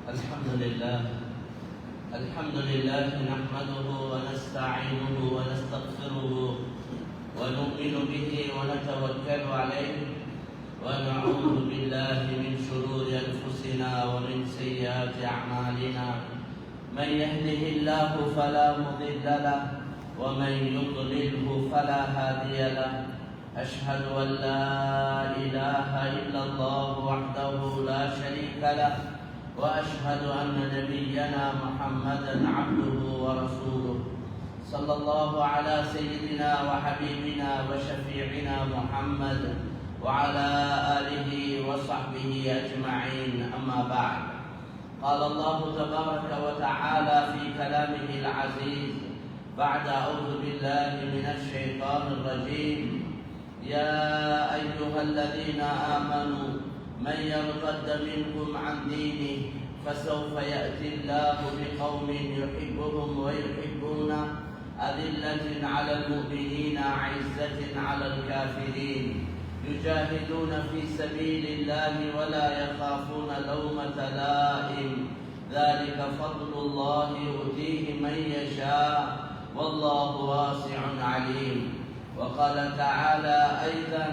الحمد لله نحمده ونستعينه ونستغفره ونؤمن به ونتوكل عليه ونعوذ بالله من شرور أنفسنا ومن سيئات أعمالنا من يهده الله فلا مضل له ومن يضلله فلا هادي له أشهد أن لا إله إلا الله وحده لا شريك له وأشهد أن نبينا محمدا عبده ورسوله صلى الله على سيدنا وحبيبنا وشفيعنا محمد وعلى آله وصحبه أجمعين أما بعد قال الله تبارك وتعالى في كلامه العزيز بعد أعوذ بالله من الشيطان الرجيم يا أيها الذين آمنوا من يرتد منكم عن دينه فسوف يأتي الله بقوم يحبهم ويحبونه أذلة على المؤمنين عزة على الكافرين يجاهدون في سبيل الله ولا يخافون لومة لائم ذلك فضل الله يؤتيه من يشاء والله واسع عليم وقال تعالى أيضا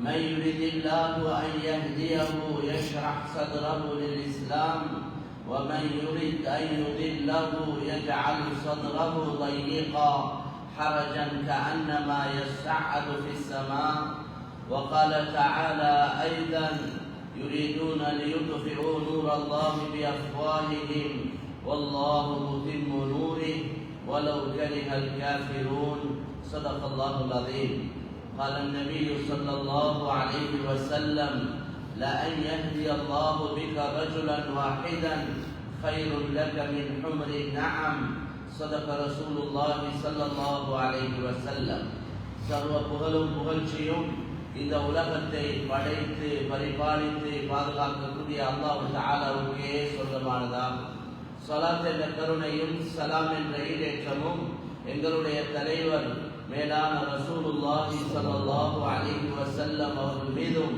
من يريد الله أن يهديه يشرح صدره للإسلام ومن يريد أن يضله يجعل صدره ضيقا حرجا كأنما يصعد في السماء وقال تعالى أيضا يريدون ليطفئوا نور الله بأفواههم والله متم نوره ولو كره الكافرون صدق الله العظيم قال النبي صلى الله عليه وسلم لأن يهدي الله بك رجلا واحدا خير لك من حمر النعم صدق رسول الله صلى الله عليه وسلم சர்வ புகழும் புகழ்ச்சியும் இந்த உலகத்தை படைத்து பரிபாலித்து பாதுகாக்கக்கூடிய அல்லாஹ் தஆலாவுக்கே சொந்தமானதாகும். ஸலாத் என்ற கருணையும் சலாம் என்ற ஈடேற்றமும் எங்களுடைய தலைவர் மேலான ரசூலுல்லாஹி ஸல்லல்லாஹு அலைஹி வஸல்லம் அவர்கள் மீதும்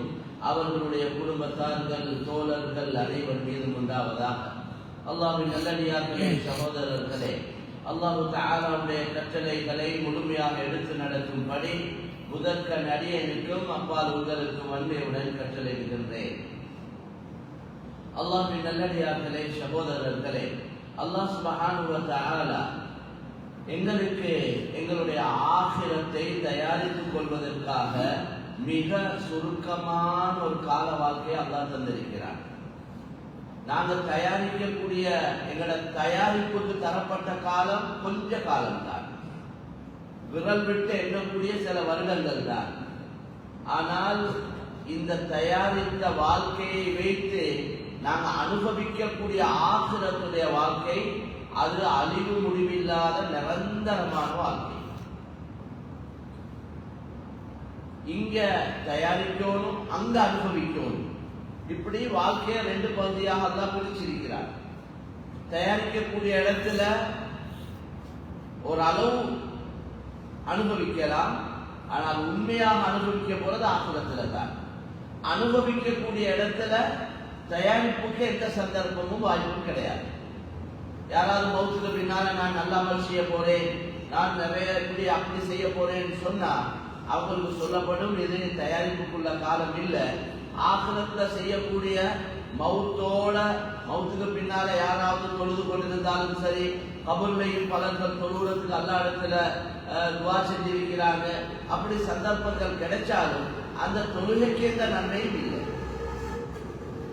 அவர்களுடைய குடும்பத்தார்கள் தோழர்கள் அனைவர் மீதும் உண்டாவதாக. அல்லாஹ்வின் நல்லடியார்களே, சகோதரர்களே, அல்லாஹ் தஆலாவுடைய கட்டளைகளை முழுமையாக எடுத்து நடக்கும்படி முதற்கண் அடியேனுக்கும் அப்பால் உங்களுக்கும் அன்பையுடன் கட்டளையிடுகின்றேன். அல்லாஹ்வின் நல்லடியார்களே, சகோதரர்களே, அல்லாஹ் சுப்ஹானஹு வ தஆலா எங்களுக்கு எங்களுடைய ஆகிரத்தை தயாரித்துக் கொள்வதற்காக மிக சுருக்கமான ஒரு கால வாழ்க்கையை அல்லாஹ் தந்திருக்கிறார். நாங்கள் தயாரிக்கக்கூடிய எங்களோட தயாரிப்புக்கு தரப்பட்ட காலம் கொஞ்ச காலம்தான், விரல் விட்டு எண்ணக்கூடிய சில வருடங்கள் தான். ஆனால் இந்த தயாரித்த வாழ்க்கையை வைத்து நாங்கள் அனுபவிக்கக்கூடிய ஆகிரத்துடைய வாழ்க்கை அது அழிவு முடிவில்லாத நிரந்தரமான வாழ்க்கை. இங்க தயாரிக்கணும், அங்க அனுபவிக்கணும். இப்படி வாழ்க்கையை ரெண்டு பகுதியாக அல்லாஹ் பிரிச்சிருக்கிறார். தயாரிக்கக்கூடிய இடத்துல ஒரு அளவு அனுபவிக்கலாம், ஆனால் உண்மையாக அனுபவிக்க போறது ஆகிரத்துல தான். அனுபவிக்கக்கூடிய இடத்துல தயாரிப்புக்கு எந்த சந்தர்ப்பமும் வாய்ப்பும் கிடையாது. யாராவது மௌத்துக்கு பின்னால நான் நல்ல அமல் செய்ய போறேன், நான் நிறைய அப்படி செய்ய போறேன்னு சொன்னா அவங்களுக்கு சொல்லப்படும் இது தயாரிப்புக்குள்ள காலம் இல்லை. ஆகிரத்துல செய்யக்கூடிய மௌத்துக்கு பின்னால யாராவது தொழுது கொண்டிருந்தாலும் சரி, கபூர்லையும் பலர்கள் தொழுவதற்கு அல்லா இடத்துல துவா செஞ்சிருக்கிறாங்க. அப்படி சந்தர்ப்பங்கள் கிடைச்சாலும் அந்த தொழுகைக்கு எந்த நன்மையும் இல்லை.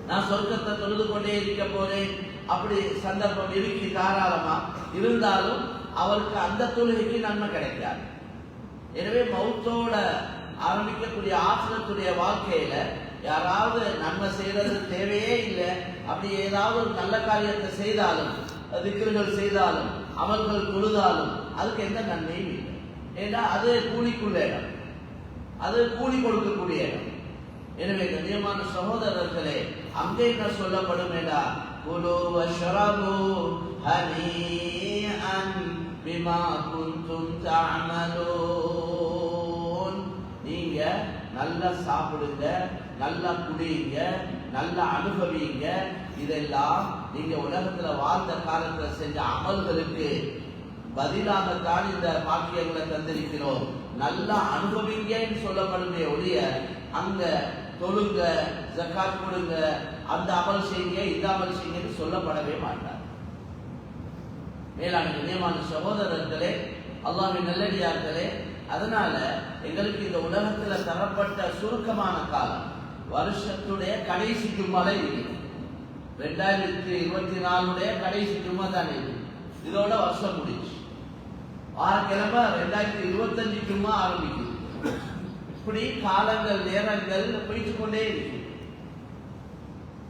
நான் சொர்க்கத்தை தொழுது கொண்டே இருக்க போறேன் அப்படி சந்தர்ப்பம் இருக்கு தாராளமா இருந்தாலும் அவருக்கு அந்த தொழுகைக்கு நன்மை கிடைக்காது. எனவே மௌத்தோட ஆரம்பிக்கக்கூடிய ஆசிரத்துடைய வாழ்க்கையில யாராவது நன்மை செய்யறது தேவையே இல்லை. அப்படி ஏதாவது ஒரு நல்ல காரியத்தை செய்தாலும், திக்ருகள் செய்தாலும், அமல்கள் தொழுதாலும் அதுக்கு எந்த நன்மையும் இல்லை. ஏன்னா அது கூலிக்குள்ள இடம், அது கூலி கொடுக்கக்கூடிய இடம். எனவே கண்ணியமான சகோதரர்களே, அங்கே என்ன சொல்லப்படும் என்றால் குலு வஷ்ரபு ஹனீஅன் பிமா குன்தும் தஅமலூன், நீங்க நல்லா சாப்பிடுங்க, நல்லா குடியுங்க, நல்லா அனுபவிங்க. இதெல்லாம் நீங்க உலகத்துல வாழ்ந்த காலத்துல செஞ்ச அமல்களுக்கு பதிலாகத்தான் இந்த பாக்கியங்களை தந்திருக்கிறோம். நல்லா அனுபவிங்கன்னு சொல்லப்படுமே ஒழிய அங்க தொழுங்க, ஜக்காத் கொடுங்க, அந்த அமல் செய்யுங்க, இந்த அமல் செய்யுங்கன்னு சொல்லப்படவே மாட்டார். மேலான கண்ணியமான சகோதரர்களே, அல்லாஹ்வின் நல்லடியார்களே, அதனால எங்களுக்கு இந்த உலகத்துல தரப்பட்ட சுருக்கமான காலம் வருஷத்துடைய கடைசி ஜும்மால இருக்கு. 2024 கடைசி ஜும்மா தான் இது. இதோட வருஷம் முடிச்சு 6 கிழமை 2025 ஜும்மா ஆரம்பிக்குது. இப்படி காலங்கள் நேரங்கள் போயிட்டு கொண்டே இருக்கு.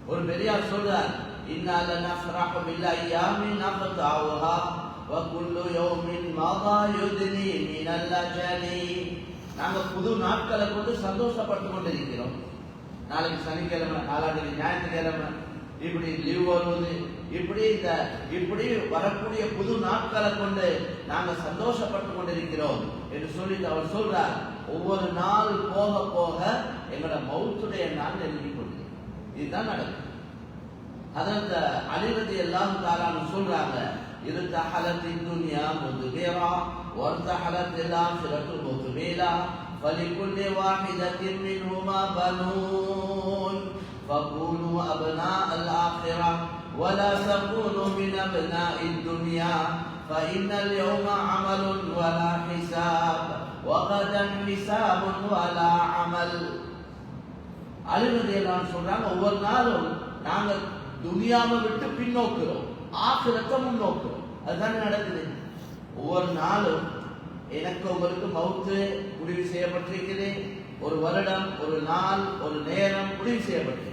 ஒரு பெரியார் சொல்றார், இன்னால நஃப்ரஹு பில் அய்யாமின் நஃப்தாவுஹா வ குல்லு யௌமின் மதா யுத்னி மினல் அஜலி. நாங்க புது நாட்களை கொண்டு சந்தோஷப்பட்டு கொண்டிருக்கிறோம். நாளைக்கு சனிக்கிழமை, நாளான்னைக்கு ஞாயிற்றுக்கிழமை, இப்படி லீவ் வருவது, இப்படி வரக்கூடிய புது நாட்களை கொண்டு நாங்க சந்தோஷப்பட்டு கொண்டிருக்கிறோம் என்று சொல்லிட்டு அவர் சொல்றார், ஒவ்வொரு நாள் போக போக எங்களோட மௌத்துடைய நாள் நெருங்கி கொண்டு இதுதான் நடக்கும். அதற்கு அலி ரலியல்லாஹு தஆலா சொல்றாங்க, இருத்தஹலத்தின் துன்யா முத்பிரா வர்தஹலத்தில் ஆখিরাத்து முக்பிலா ஃபலிகுல்லி வாஹிதத்தின் மின்ஹுமா பனூன் ஃபகூனு அப்னாஅல் ஆখিরা ولا تكونوا من أبناء الدنيا فإن اليوم عمل ولا حساب وغدا حساب ولا عمل. அலி ரலியல்லாஹு சொல்றாங்க, ஒவ்வொரு நாளும் நாங்க துனியாவை விட்டு பின்னோக்குறோம், ஆখিরাத்தை முன்னோக்குறோம். அதுதான் நடக்குது. ஒவ்வொரு நாளும் எனக்கு உங்களுக்கு மௌத்து முடிவு செய்யப்பட்டிருக்குது. ஒரு வருடம், ஒரு நாள், ஒரு நேரம் முடிவு செய்யப்பட்டிருக்கு.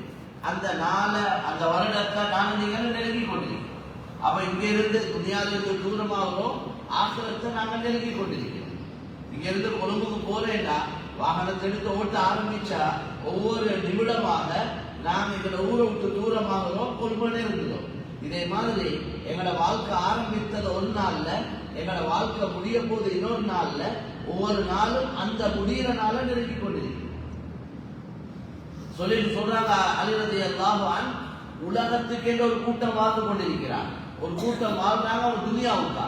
அந்த நாளை, அந்த வருடத்தை நாங்கள் நீங்கள் நெருங்கி கொண்டிருக்கிறோம். அப்ப இங்க இருந்து துனியாவிலிருந்து தூரமாகிறோம், ஆখিরাத்தை நாங்கள் நெருங்கி கொண்டிருக்கிறோம். இங்க இருந்து கொழும்புக்கு போறேன்னா வாகனத்தை எடுத்து ஓட்ட ஆரம்பிச்சா ஒவ்வொரு நிமிடமாக நாங்கள் எங்களை ஊரை விட்டு தூரமாகிறோம், கொழும்புனே இருந்துடும். இதே மாதிரி எங்களோட வாழ்க்கை ஆரம்பித்தது ஒரு நாள்ல, எங்களோட வாழ்க்கை முடிய போது இன்னொரு நாள்ல, ஒவ்வொரு நாளும் அந்த முடிகிற நாளை நெருங்கி கொண்டிருக்கிறோம். சொல்றாங்க அலி ரலியல்லாஹு அன்ஹு, உலகத்துக்கு என்று ஒரு கூட்டம் வாழ்ந்து கொண்டிருக்கிறார். ஒரு கூட்டம் வாழ்றாங்க ஒரு துனியாவுக்கா.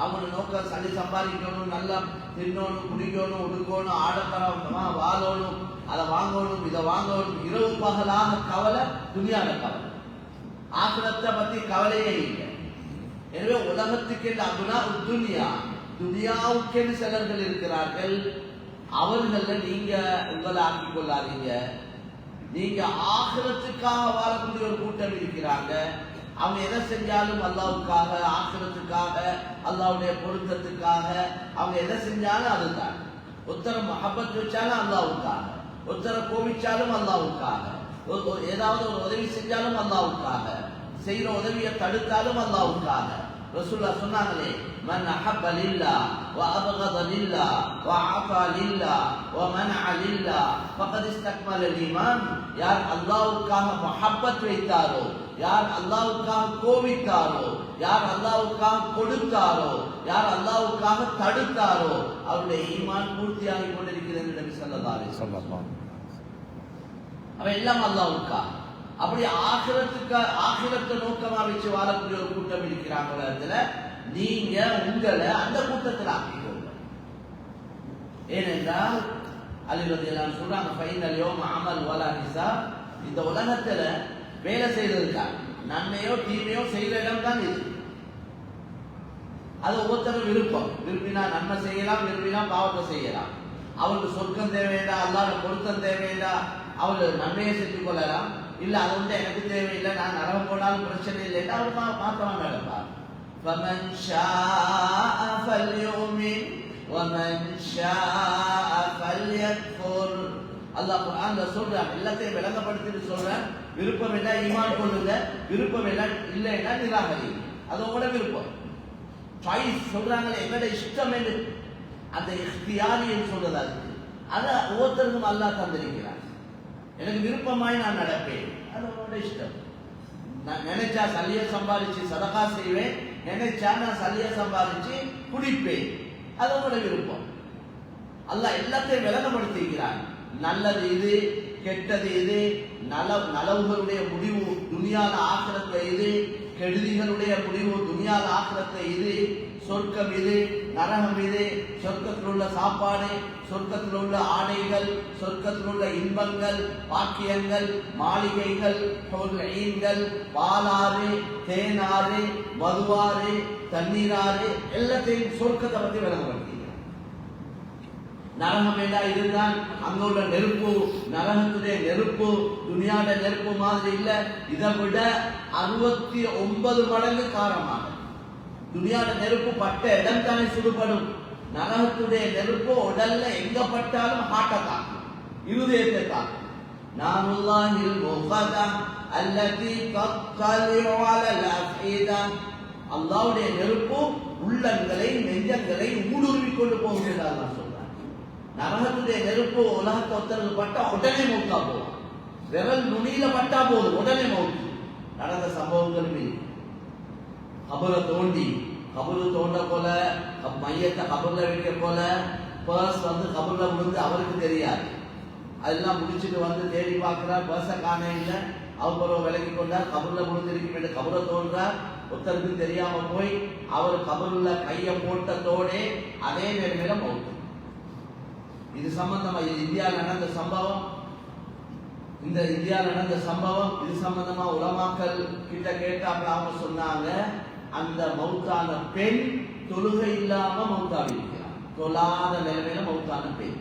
அவங்க நோக்கம் சளி சம்பாதிக்கணும், நல்லா தின்னணும், குடிக்கணும், உடுக்கணும், ஆடப்பரமா வாழணும், அதை வாங்கணும், இதை வாங்கணும், இரவு பகலாக கவலை, துனியால கவலை, ஆখিরাத்தை பத்தி கவலையே இல்லை. எனவே உலகத்துக்கு அப்னா துனியா, துனியாவுக்கு சிலர்கள் இருக்கிறார்கள். அவர்கள நீங்க உங்களை ஆக்கிக் கொள்ளாதீங்க. நீங்க ஆখিরাத்துக்காக வாழக்கூடிய ஒரு கூட்டம் இருக்கிறாங்க. அவங்க எதை செஞ்சாலும் அல்லாஹ்வுக்காக, ஆখিরাத்துக்காக, அல்லாஹ்வுடைய பொருத்தத்துக்காக அவங்க எதை செஞ்சாலும் அதுதான். ஒருத்தர மஹப்பத் வச்சாலும் அல்லாஹ்வுக்காக, ஒருத்தர கோவிச்சாலும் அல்லாஹ்வுக்காக, ஏதாவது ஒரு உதவி செஞ்சாலும் அல்லாஹ்வுக்காக, செய்யற உதவியை தடுத்தாலும் அல்லாஹ்வுக்காக. ரசூலுல்லாஹ் சொன்னாங்களே, மன் அஹப்ப லில்லாஹ் வ அபகத லில்லாஹ் வ ஆஃபா லில்லாஹ் வ மனஅ லில்லாஹ் ஃபகத் இஸ்தக்மல ஈமான். யார் அல்லாஹ்வுக்காக மஹப்பத் வைத்தாரோ, யார் அல்லாஹ்வுக்காக கோவித்தாரோ, யார் அல்லாஹ்வுக்காக கொடுத்தாரோ, யார் அல்லாஹ்வுக்காக தடுத்தாரோ அவருடைய ஈமான் பூர்த்தியாகி கொண்டிருக்கிறது என்று நபி ஸல்லல்லாஹு அலைஹி வஸல்லம். அவன் எல்லாம் அல்லாஹ்வுக்காக. அப்படி ஆখিরাத்தை நோக்கமா வச்சு வாழக்கூடிய ஒரு கூட்டம் இருக்கிறாங்க. நீங்க உங்களை அந்த கூட்டத்தில் ஆக்கிக்கோங்க. ஏனென்றால் அலி ரலியல்லாஹு அன்ஹு சொல்றாங்க, ஃபைனல் யௌம அமல் வலா ஹிசாப். இந்த உலகத்துல வேலை செய்யறதுக்கா நன்மையோ தீமையோ செய்யற இடம் தான் இது. அது ஒவ்வொருத்தரும் விருப்பம். விரும்பினா நன்மை செய்யலாம், விரும்பினா பாவத்தை செய்யலாம். அவருக்கு சொர்க்கம் தேவையில்லை, அல்லாஹ்வுடைய பொருத்தம் தேவையில்லை, அவர் நன்மையை செஞ்சு கொள்ளலாம். இல்ல அது வந்து எனக்கு தேவையில்லை, நான் நரகம் போனாலும் பிரச்சனை இல்லைன்னா அவர் மாத்தமா நடப்பார். فَمَنْ شَاءَ فَلْيُؤْمِنْ وَمَنْ شَاءَ فَلْيَكْفُرْ. அல்லாஹ் குர்ஆன்ல சொல்றான், எல்லாத்தையும் விளங்கப்படுத்திட்டு சொல்றான், விருப்பம் இல்ல ஈமான் கொள்ளுங்க, விருப்பம் இல்லைன்னா நிராகரிங்க. அது உங்களோட விருப்பம். சாய்ஸ் சொல்றாங்க, எங்களோட இஷ்டம் என்று அந்த இஃப்தியாரின்னு சொல்றது அதுக்கு. அதை ஒவ்வொருத்தருக்கும் அல்லாஹ் தந்திருக்கிறார். எனக்கு விருப்பமாய் நான் நடப்பேன், அது உங்களோட இஷ்டம். நான் நினைச்சா சல்லிய சம்பாதிச்சு சதகா செய்வேன், நினைச்சா நான் சல்லிய சம்பாதிச்சு குடிப்பேன், அது உங்களோட விருப்பம். அல்லாஹ் எல்லாத்தையும் விளங்கப்படுத்திக்கிறான். நல்லது இது, கெட்டது இது, நலவுகளுடைய முடிவு துனியால ஆக்கிரத்தை இது, கெடுதிகளுடைய முடிவு துனியால ஆக்கிரத்தை இது, சொர்க்கம் இது, நரகம் இது, சொர்க்கத்தில் உள்ள சாப்பாடு, சொர்க்கத்தில் உள்ள ஆடைகள், சொர்க்கத்தில் உள்ள இன்பங்கள், பாக்கியங்கள், மாளிகைகள், பாலாறு, தேனாறு, மதுவாறு, தண்ணீராறு, எல்லாத்தையும் சொர்க்கத்தை பற்றி விளங்கப்படுத்தி. நரகம் என்ன இதுதான், அங்க உள்ள நெருப்பு, நரகத்துடைய நெருப்பு துனியாட நெருப்பு மாதிரி இல்ல, இதை விட 69 மடங்கு காரமாக. துனியாட நெருப்பு பட்ட இடம் தானே சுடுபடும், நரகத்துடைய நெருப்பு உடல்ல எங்க பட்டாலும் ஹார்ட் அட்டாக், இருதயத்தை தாக்கும். நாமுல்லாஹில் முஃபதா அல்லதி தத்தலிஉ அலல் அஃஇதா, அல்லாஹ்வுடைய நெருப்பு உள்ளங்களை நெஞ்சங்களை ஊடுருவி கொண்டு போகிறது. அல்லாஹ் சொல்றார், நரகத்துடைய நெருப்பு உலகத்தை ஒருத்தருக்கு பட்டா உடனே மௌத்தா போகும், விரல் நுனியில பட்டா போதும் உடனே மௌத்து. நடந்த சம்பவங்கள் கபரை தோண்டி, கபரு தோண்ட போல, மையத்தை கபர்ல வைக்க போல, பர்ஸ் வந்து கபர்ல விழுந்து அவருக்கு தெரியாது. அதெல்லாம் முடிச்சுட்டு வந்து தேடி பார்க்கிறார், பர்ஸை காண இல்லை. அவர் விலகி கொண்டார், கபர்ல விழுந்திருக்கு, கபரை தோன்றார், ஒருத்தருக்கு தெரியாம போய் அவர் கபருல கையை போட்டதோட அதே நேரமையில மௌத்து. இது சம்பந்தமா, இது இந்தியாவில் நடந்த சம்பவம். இந்த இந்தியாவில் நடந்த சம்பவம் இது சம்பந்தமா உலமாக்கள் கிட்ட கேட்டாங்க. அவங்க சொன்னாங்க, அந்த மௌத்தான பெண் தொழுகை இல்லாம மௌத்தாவி இருக்கிறார், தொழாத நிலைமையில மௌத்தான பெண்.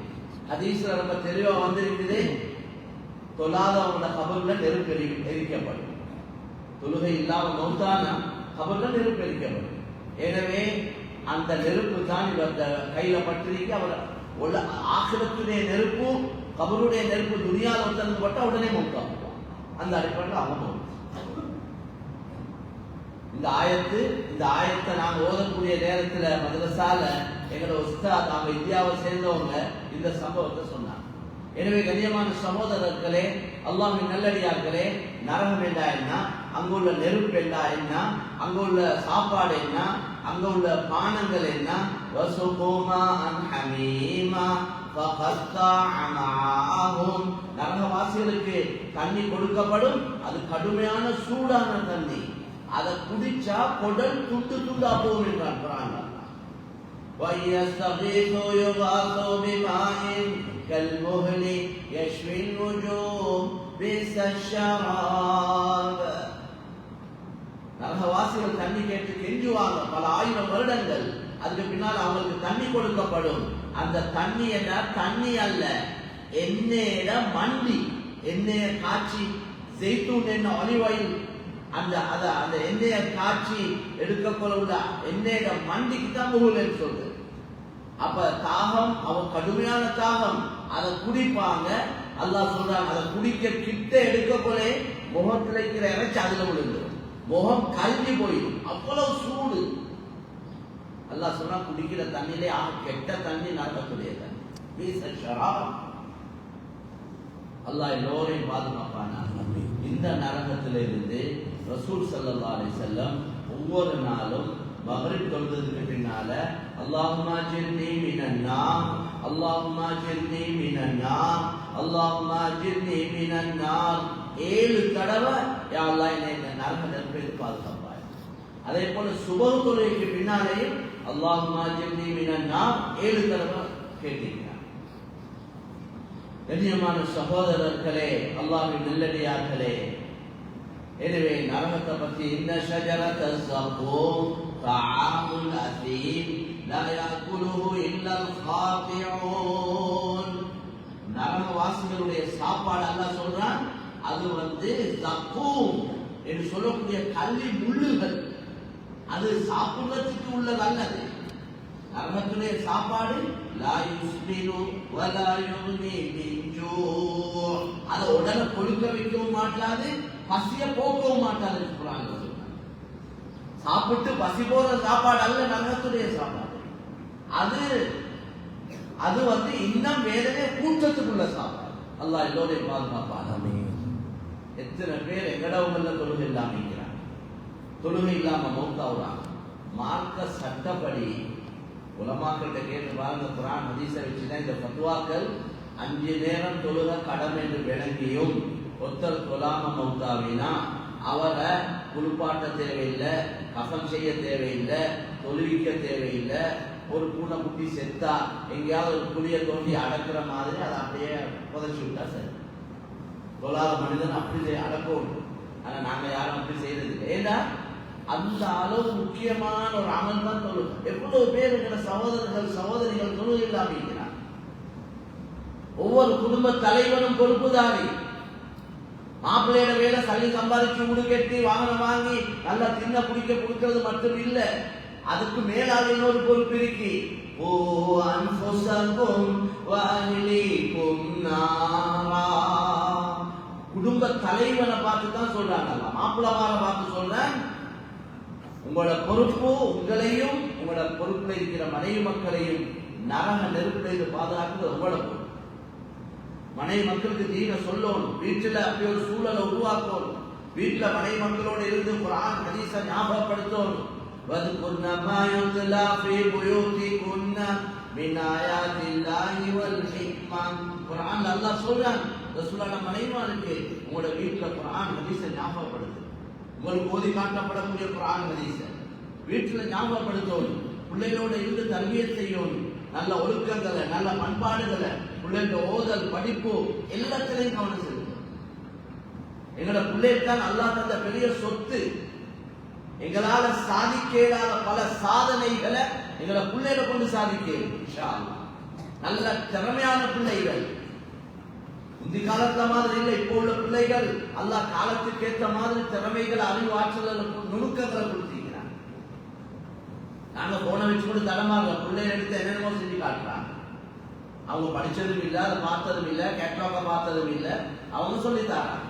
ஹதீஸ்ல ரொம்ப தெளிவா வந்திருக்குது, தொழாதவங்களோட கபர்ல நெருப்பு எரிக்கப்படும், தொழுகை இல்லாம மௌத்தான கபர்ல நெருப்பு எரிக்கப்படும். எனவே அந்த நெருப்பு தான் இவர் கையில பட்டிருக்கு. அவர் ஆக்கிரத்துடைய நெருப்பு, கபருடைய நெருப்பு துனியாவில் ஒருத்தருக்கு பட்டா உடனே மௌத்தா போவான். அந்த அடிப்படையில் அவங்க மௌத்து. இந்த ஆயத்தை நாங்க ஓதக்கூடிய நேரத்துல மதரசால எங்களோட உஸ்தாத், நாங்க இந்தியாவை சேர்ந்தவங்க இந்த சம்பவத்தை சொன்னாங்க. எனவே கண்ணியமான சகோதரர்களே, அல்லாஹ்வின் நல்லடியார்களே, நரகம் என்றா என்ன, அங்குள்ள நெருப்பு என்றா என்ன, அங்குள்ள சாப்பாடு என்ன, அங்க உள்ள பானங்கள் என்ன, நரகவாசிகளுக்கு தண்ணி கொடுக்கப்படும், அது கடுமையான சூடான தண்ணி, அதை குடிச்சா குடல் துண்டு துண்டா போகும் என்றான் குர்ஆன்ல. وَيَسْتَغِيثُوا يُغَاثُوا بِمَاءٍ كَالْمُهْلِ يَشْوِي الْوُجُوهَ بِئْسَ الشَّرَابُ. நரகவாசிகள் தண்ணி கேட்டு கெஞ்சுவாங்க பல ஆயிரம் வருடங்கள். அதுக்கு பின்னால் அவங்களுக்கு தண்ணி கொடுக்கப்படும். அந்த தண்ணி என்ன, தண்ணி அல்ல, எண்ணெயில மண்டி, எண்ணெய காய்ச்சி, ஜெய்தூன் எண்ணெய், ஆலிவ் ஆயில், அந்த எண்ணெயை காய்ச்சி எடுக்கப்பட எண்ணெயில மண்டிக்கு தான் முகல் சொல்றது. அப்ப தாகம், அவன் கடுமையான தாகம், அதை குடிப்பாங்க. அல்லாஹ் சொல்றாங்க, அதை குடிக்க கிட்ட எடுக்க போல முகத்துல இருக்கிற இறைச்சி அதுல விழுந்துடும், முகம் கல்வி போயிடும், அவ்வளவு சூடு. அல்லாஹ் சொன்னா குடிக்கிற தண்ணியிலே கெட்ட தண்ணி நரகத்துடைய தண்ணி. அல்லாஹ் எல்லோரையும் பாதுகாப்பானா. இந்த நரகத்திலிருந்து ரசூல் ஸல்லல்லாஹு அலைஹி வஸல்லம் ஒவ்வொரு நாளும் மக்ரிப் தொழுததுக்கு பின்னால அல்லாஹும்ம அஜிர்னி மினன் நார், அல்லாஹும்ம அஜிர்னி மினன் நார், அல்லாஹும்ம அஜிர்னி மினன் நார் 7 தடவை யா அல்லாஹ் என்னை இந்த நரக நெருப்பிலிருந்து பாதுகாப்பாய். அதே போல சுபஹ் தொழுகைக்கு பின்னாலேயும் அல்லாஹும்ம அஜிர்னி மினன் நார் 7 தடவை கேட்டீங்க. கண்ணியமான சகோதரர்களே, அல்லாஹ்வின் நல்லடியார்களே, எனவே நரகத்தை பற்றி இன்ன ஷஜரத ஸக்கூம் தஆமுல் அஸீம் லா யாக்குலுஹு இல்லல் காத்திஊன். நரகவாசிகளுடைய சாப்பாடு அல்லாஹ் சொல்றான், அது ஸக்கூம் என்று சொல்லக்கூடிய கல்வி முள்ளுகள், அது சாப்பிடுறதுக்கு உள்ளது அல்லது. நரகத்துடைய சாப்பாடு லா யுஸ்மினு வலா யுக்னி மின் ஜூ, அதை உடலை கொழுக்க வைக்கவும் மாட்டாது, பசிய போக்கவும் மாட்டாது. குர்ஆன்ல சொல்றாங்க, சாப்பிட்டு பசி போற சாப்பாடு அல்ல நரகத்துடைய சாப்பாடு. அது இன்னும் வேதனை கூட்டத்துக்குள்ள சாப்பாடு. அல்லாஹ் எல்லோரையும் பாதுகாப்பான். எத்தனை பேர் எங்கடவுங்கள்ல தொழுகை இல்லாம இருக்கிறாங்க, தொழுகை இல்லாம மௌத்தாவுறாங்க. மார்க்க சட்டப்படி உலமாக்கள்கிட்ட கேட்டு பாருங்க, குர்ஆன் ஹதீஸை வச்சுதான் இந்த ஃபத்வாக்கள் 5 நேரம் தொழுக கடமை என்று விளங்கியும் ஒருத்தர் தொழாம மௌத்தாவினா அவரை குளிப்பாட்ட தேவையில்லை, கஃன் செய்ய தேவையில்லை, தொழுவிக்க தேவையில்லை. ஒரு பூனை குட்டி செத்தா எங்கேயாவது ஒரு குழியை தோண்டி அடக்குற மாதிரி அதை அப்படியே புதைச்சி விட்டா சரி. தொழாத மனிதன் அப்படி அடக்கும். ஆனா நாங்க யாரும் அப்படி செய்யறது இல்லை. ஏன்னா அந்த அளவு முக்கியமான ஒரு அமல் தான் தொழுகை. எவ்வளவு பேர் இருக்கிற சகோதரர்கள் சகோதரிகள் தொழுகை இல்லாம இருக்கிறார். ஒவ்வொரு குடும்ப தலைவனும் பொறுப்புதாரி. மாப்பிள்ளையோட வேலை சல்லி சம்பாதிச்சு வீடு கட்டி வாகனம் வாங்கி நல்லா தின்ன குடிக்க கொடுக்கிறது மட்டும் இல்ல, அதுக்கு மேலாக இன்னொரு பொறுப்பு இருக்கு. ஓ அன்ஃபுஸகும் வஅஹ்லீகும் நாரா. குடும்ப தலைவனை பார்த்து தான் சொல்றாங்க, மாப்பிள்ளமார பார்த்து சொல்றேன். உங்களோட பொறுப்பு உங்களையும் உங்களோட பொறுப்புல இருக்கிற மனைவி மக்களையும் நரக நெருப்புல பாதுகாக்கிறது உங்களோட பொறுப்பு. மனைவி மக்களுக்கு தீன சொல்லணும், வீட்டுல அப்படி ஒரு சூழலை உருவாக்கணும், வீட்டுல மனைவி மக்களோட இருந்து குர்ஆன் ஹதீஸை ஞாபகப்படுத்தணும். வذكرن ما يتلى في بيوتكن من آيات الله والحكمة. குர்ஆன் அல்லாஹ் சொல்றான், ரசூலுல்லாஹ் மனைவிமாருக்கு உங்களோட வீட்டுல குர்ஆன் ஹதீஸை ஞாபகப்படுத்து. உங்களுக்கு ஓதி காட்டப்படக்கூடிய குர்ஆன் ஹதீஸை வீட்டுல ஞாபகப்படுத்தணும். பிள்ளைகளோட இருந்து தர்பியத் செய்யணும். நல்ல ஒழுக்கங்களை நல்ல பண்பாடுகளை பிள்ளைகளோட ஓதல் படிப்பு எல்லாத்திலையும் கவனம் செலுத்தணும். எங்களோட பிள்ளைகள் அல்லாஹ் தந்த பெரிய சொத்து. எங்களால சாதிக்க இயலாத பல சாதனைகளை எங்களோட பிள்ளைகளை கொண்டு சாதிக்க இன்ஷா அல்லாஹ். நல்ல திறமையான பிள்ளைகள். இந்த காலத்துல மாதிரி இல்லை, இப்போ உள்ள பிள்ளைகள் அல்லாஹ் காலத்துக்கு ஏற்ற மாதிரி திறமைகள் அறிவு ஆற்றல் நுணுக்கங்களை கொடுத்திருக்கிறாங்க. நாங்க போன வச்சு கூட தடமாறல, பிள்ளைகள் எடுத்து என்னென்னமோ செஞ்சு காட்டுறாங்க. அவங்க படிச்சதும் இல்லை, அதை பார்த்ததும் இல்லை, கேட்லாக பார்த்ததும் இல்லை, அவங்க சொல்லித்தாராங்க.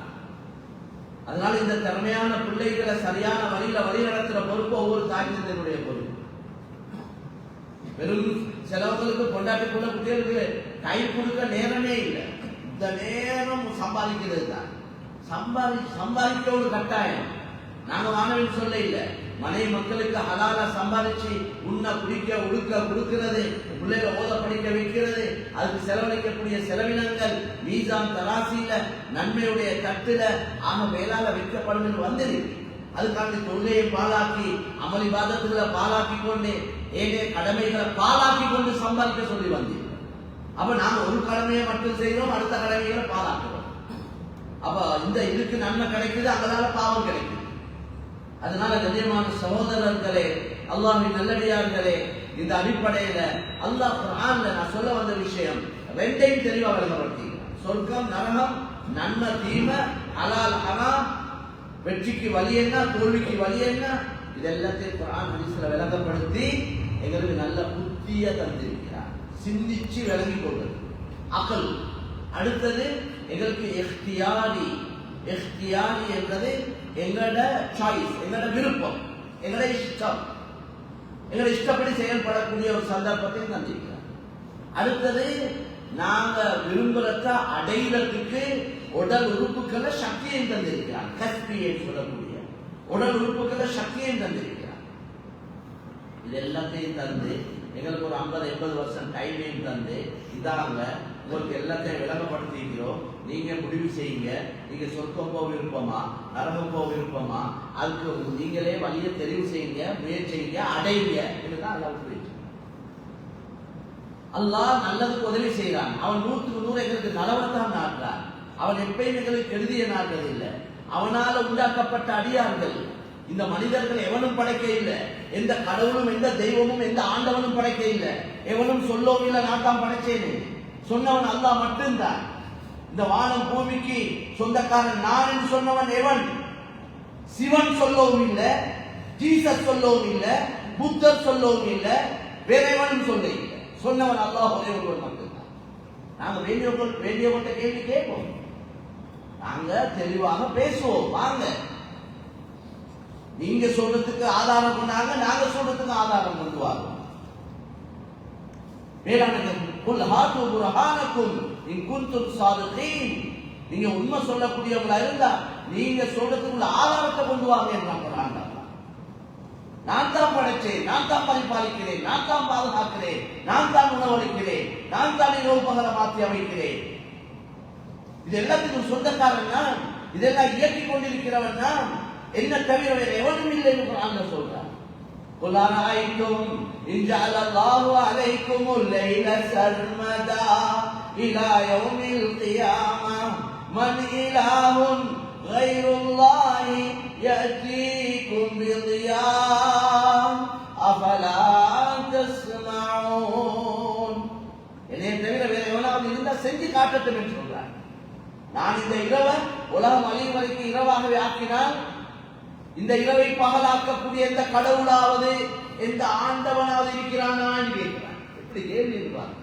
அதனால இந்த திறமையான பிள்ளைகளை சரியான வழியில வழி நடத்துற பொறுப்பு ஒவ்வொரு தாய்ந்தனுடைய பொறுப்பு. வெறும் சிலவங்களுக்கு கொண்டாட்டிக்குள்ள குட்டிகளுக்கு கை கொடுக்க நேரமே இல்லை. இந்த நேரம் சம்பாதிக்கிறது தான். சம்பாதிக்க ஒரு கட்டாயம். நாங்க வானவில் சொல்ல இல்லை, மனைவி மக்களுக்கு ஹலாலா சம்பாதிச்சு உண்ண குடிக்க உடுக்க கொடுக்கிறது, பிள்ளைகளை ஓத படிக்க வைக்கிறது, அதுக்கு செலவழிக்கக்கூடிய செலவினங்கள் மீசான் தராசியில நன்மையுடைய தட்டுல ஆக மேலால வைக்கப்படும் வந்தது. அதுக்காண்டி தொழுகையை பாலாக்கி அமளி பாதத்துகளை பாலாக்கி கொண்டு ஏழே கடமைகளை பாலாக்கி கொண்டு சம்பாதிக்க சொல்லி வந்தீங்க. அப்ப நாங்க ஒரு கடமையை மட்டும் செய்யறோம், அடுத்த கடமைகளை பாலாக்குறோம். அப்ப இந்த இதுக்கு நன்மை கிடைக்குது, அதனால பாவம் கிடைக்குது. அதனால கண்ணியமான சகோதரர்களே, அல்லாஹ்வின் நல்லடியார்களே, இந்த அடிப்படையில அல்லாஹ் குர்ஆன்ல நான் சொல்ல வந்த விஷயம் ரெண்டையும் தெளிவா விளங்கப்படுத்திக்கிறான். சொர்க்கம் நரகம், நன்மை தீமை, ஹலால் ஹராம், வெற்றிக்கு வழி என்ன தோல்விக்கு வழி என்ன, இதெல்லாத்தையும் குர்ஆன் ஹதீஸ்ல விளங்கப்படுத்தி எங்களுக்கு நல்ல புத்திய தந்திருக்கிறார். சிந்திச்சு விளங்கி கொள்வது அகல். அடுத்தது எங்களுக்கு இஹ்தியாரி. இஹ்தியாரி என்பது எங்களோட சாய்ஸ், எங்களோட விருப்பம், எங்களோட இஷ்டம், எங்களோட இஷ்டப்படி செயல்படக்கூடிய ஒரு சந்தர்ப்பத்தை தந்திருக்கிறார். அடுத்தது நாங்க விரும்புறத அடையிறதுக்கு உடல் உறுப்புகளை சக்தியும் தந்திருக்கிறார். கஸ்பியை சொல்லக்கூடிய உடல் உறுப்புகளை சக்தியும் தந்திருக்கிறார். இது எல்லாத்தையும் தந்து எங்களுக்கு ஒரு 50-80 வருஷம் டைமையும் தந்து இதாங்க உங்களுக்கு எல்லாத்தையும் விளங்கப்படுத்திக்கிறோம், நீங்க முடிவு செய்யுங்க. நீங்க சொர்க்கம் போக விருப்பமா நரகம் போக விருப்பமா, அதுக்கு நீங்களே வழியை தெரிவு செய்யுங்க, முயற்சி செய்யுங்க, அடையுங்க. இதுதான் அல்லாஹ் பேச்சு. அல்லாஹ் நல்லதுக்கு உதவி செய்யறான். அவன் 100க்கு 100 எங்களுக்கு நலவத்தான் நாட்டுறான். அவன் எப்பயும் எங்களுக்கு கெடுதிய நாடுறது இல்லை. அவனால உண்டாக்கப்பட்ட அடியார்கள் இந்த மனிதர்கள் எவனும் படைக்க இல்லை. எந்த கடவுளும் எந்த தெய்வமும் எந்த ஆண்டவனும் படைக்க இல்லை. எவனும் சொல்லவும் இல்லை நான் தான் படைச்சேன்னு சொன்னவன் அல்லாஹ் மட்டும்தான். இந்த வானம் பூமிக்கு சொந்தக்காரன் நான் என்று சொன்னவன் எவன்? சிவன் சொல்லவும் இல்லை, ஜீசஸ் சொல்லவும் இல்லை, புத்தர் சொல்லவும் இல்லை, வேற எவனும் சொல்ல இல்லை. சொன்னவன் அல்லாஹ் ஒரே ஒருவன் மட்டும்தான். நாங்க வேண்டியவங்க கேள்வி கேட்போம், நாங்க தெளிவாக பேசுவோம். வாங்க, நீங்க சொல்றதுக்கு ஆதாரம் கொண்டாங்க, நாங்க சொல்றதுக்கு ஆதாரம் கொண்டு வாங்க. நீங்க உண்மை சொல்லக்கூடியவங்களா இருந்தா நீங்க சொல்றதுக்குள்ள ஆதாரத்தை கொண்டு வாங்க என்றாங்க. நான் தான் படைச்சேன், நான் தான் பரிபாலிக்கிறேன், நான் தான் பாதுகாக்கிறேன், நான் தான் உணவளிக்கிறேன், நான் தான் இரவு பகல மாற்றி அமைக்கிறேன். இது எல்லாத்துக்கும் சொந்தக்காரன் நான், இதெல்லாம் இயக்கிக் கொண்டிருக்கிறவன் நான், என்ன தவிர வேற எவனும் இல்லை என்று குர்ஆன்ல சொல்றான். قل أرأيتم إن جعل الله عليكم الليل سرمدا إلى يوم القيامة من إله غير الله يأتيكم بضياء أفلا تسمعون. என்னை தவிர வேற எவனாவது இருந்தா செஞ்சு காட்டட்டும் என்று சொல்றார். நான் இந்த இரவை உலகம் அழியும் வரைக்கும் இரவாகவே ஆக்கினால், இந்த இரவை பகலாக்கக்கூடிய எந்த கடவுளாவது எந்த ஆண்டவனாவது இருக்கிறானா என்று கேட்கிறான். எப்படி கேள்வி இருப்பார்?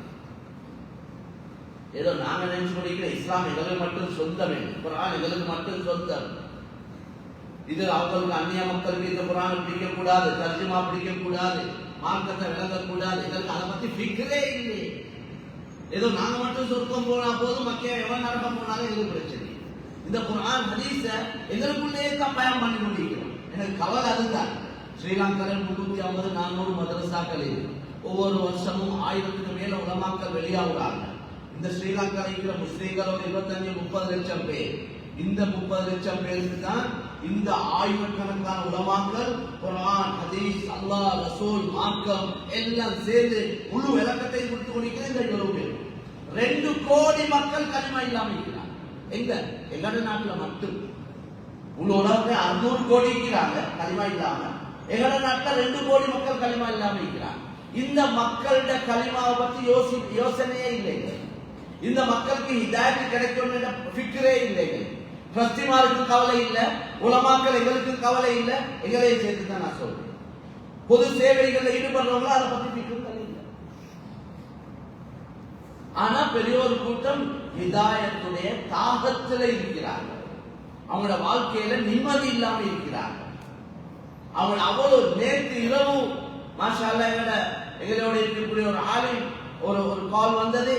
ஏதோ நாங்க நினைச்சு முடிக்கிற இஸ்லாம் எங்களுக்கு மட்டும் சொந்தம் என்று, குர்ஆன் எங்களுக்கு மட்டும் சொந்தம். இது அவங்களுக்கு அந்நிய மக்களுக்கு இந்த குர்ஆன் பிடிக்கக்கூடாது, தர்ஜுமா பிடிக்கக்கூடாது, மார்க்கத்தை விளங்கக்கூடாது, இதற்கு அதை பத்தி ஃபிக்ரே இல்லை. ஏதோ நாங்க மட்டும் சொர்க்கம் போனா போதும், மக்கள் எவன் நரகம் போனாலும் எங்களுக்கு பிரச்சனை. இந்த குர்ஆன் ஹதீஸ எங்களுக்குள்ளே தான் பயன் பண்ணி கொண்டிருக்கிறோம். எனக்கு கவலை அதுதான். ஸ்ரீலங்காவில் 350-400 மதரசாக்கள் இருக்கு. ஒவ்வொரு வருஷமும் 1000க்கு மேல உலமாக்கள் வெளியாகுறாங்க. இந்த ஸ்ரீலங்காவில் இருக்கிற முஸ்லீம்கள் ஒரு 25-30 லட்சம் பேர். இந்த 30 லட்சம் பேருக்கு தான் இந்த ஆயிரக்கணக்கான உலமாக்கள் குர்ஆன், ஹதீஸ், அல்லாஹ், ரசூல், மார்க்கம் எல்லாம் சேர்ந்து முழு விளக்கத்தை கொடுத்து கொண்டிருக்கிற இந்த இவ்வளவு பேர். 2 கோடி மக்கள் கலிமா இல்லாம இருக்கிறாங்க. எங்க? எங்கட நாட்டுல மட்டும். உள்ள உலகத்துல 600 கோடி இருக்கிறாங்க கலிமா இல்லாம. எங்கட நாட்டுல 2 கோடி மக்கள் கலிமா இல்லாம இருக்கிறாங்க. இந்த மக்களோட கலிமாவை பத்தி யோசனையே இல்லைங்க. இந்த மக்களுக்கு ஹிதாயத் கிடைக்கும் ஃபிக்ரே இல்லைங்க. ட்ரஸ்டிமாருக்கு கவலை இல்ல, உலமாக்கள் எங்களுக்கு கவலை இல்ல. எங்களையும் சேர்த்து தான் நான் சொல்றேன். பொது சேவைகள்ல ஈடுபடுறவங்க அதை பத்தி ஃபிக்ர் இல்லை. ஆனா பெரிய ஒரு கூட்டம் ஹிதாயத்துடைய தாகத்துல இருக்கிறாங்க. அவங்களோட வாழ்க்கையில நிம்மதி இல்லாம இருக்கிறாங்க. அவங்க அவ்வளவு நேற்று இரவு மாஷா அல்லாஹ் எங்களோட இருக்கக்கூடிய ஒரு ஆலிம் ஒரு கால் வந்தது.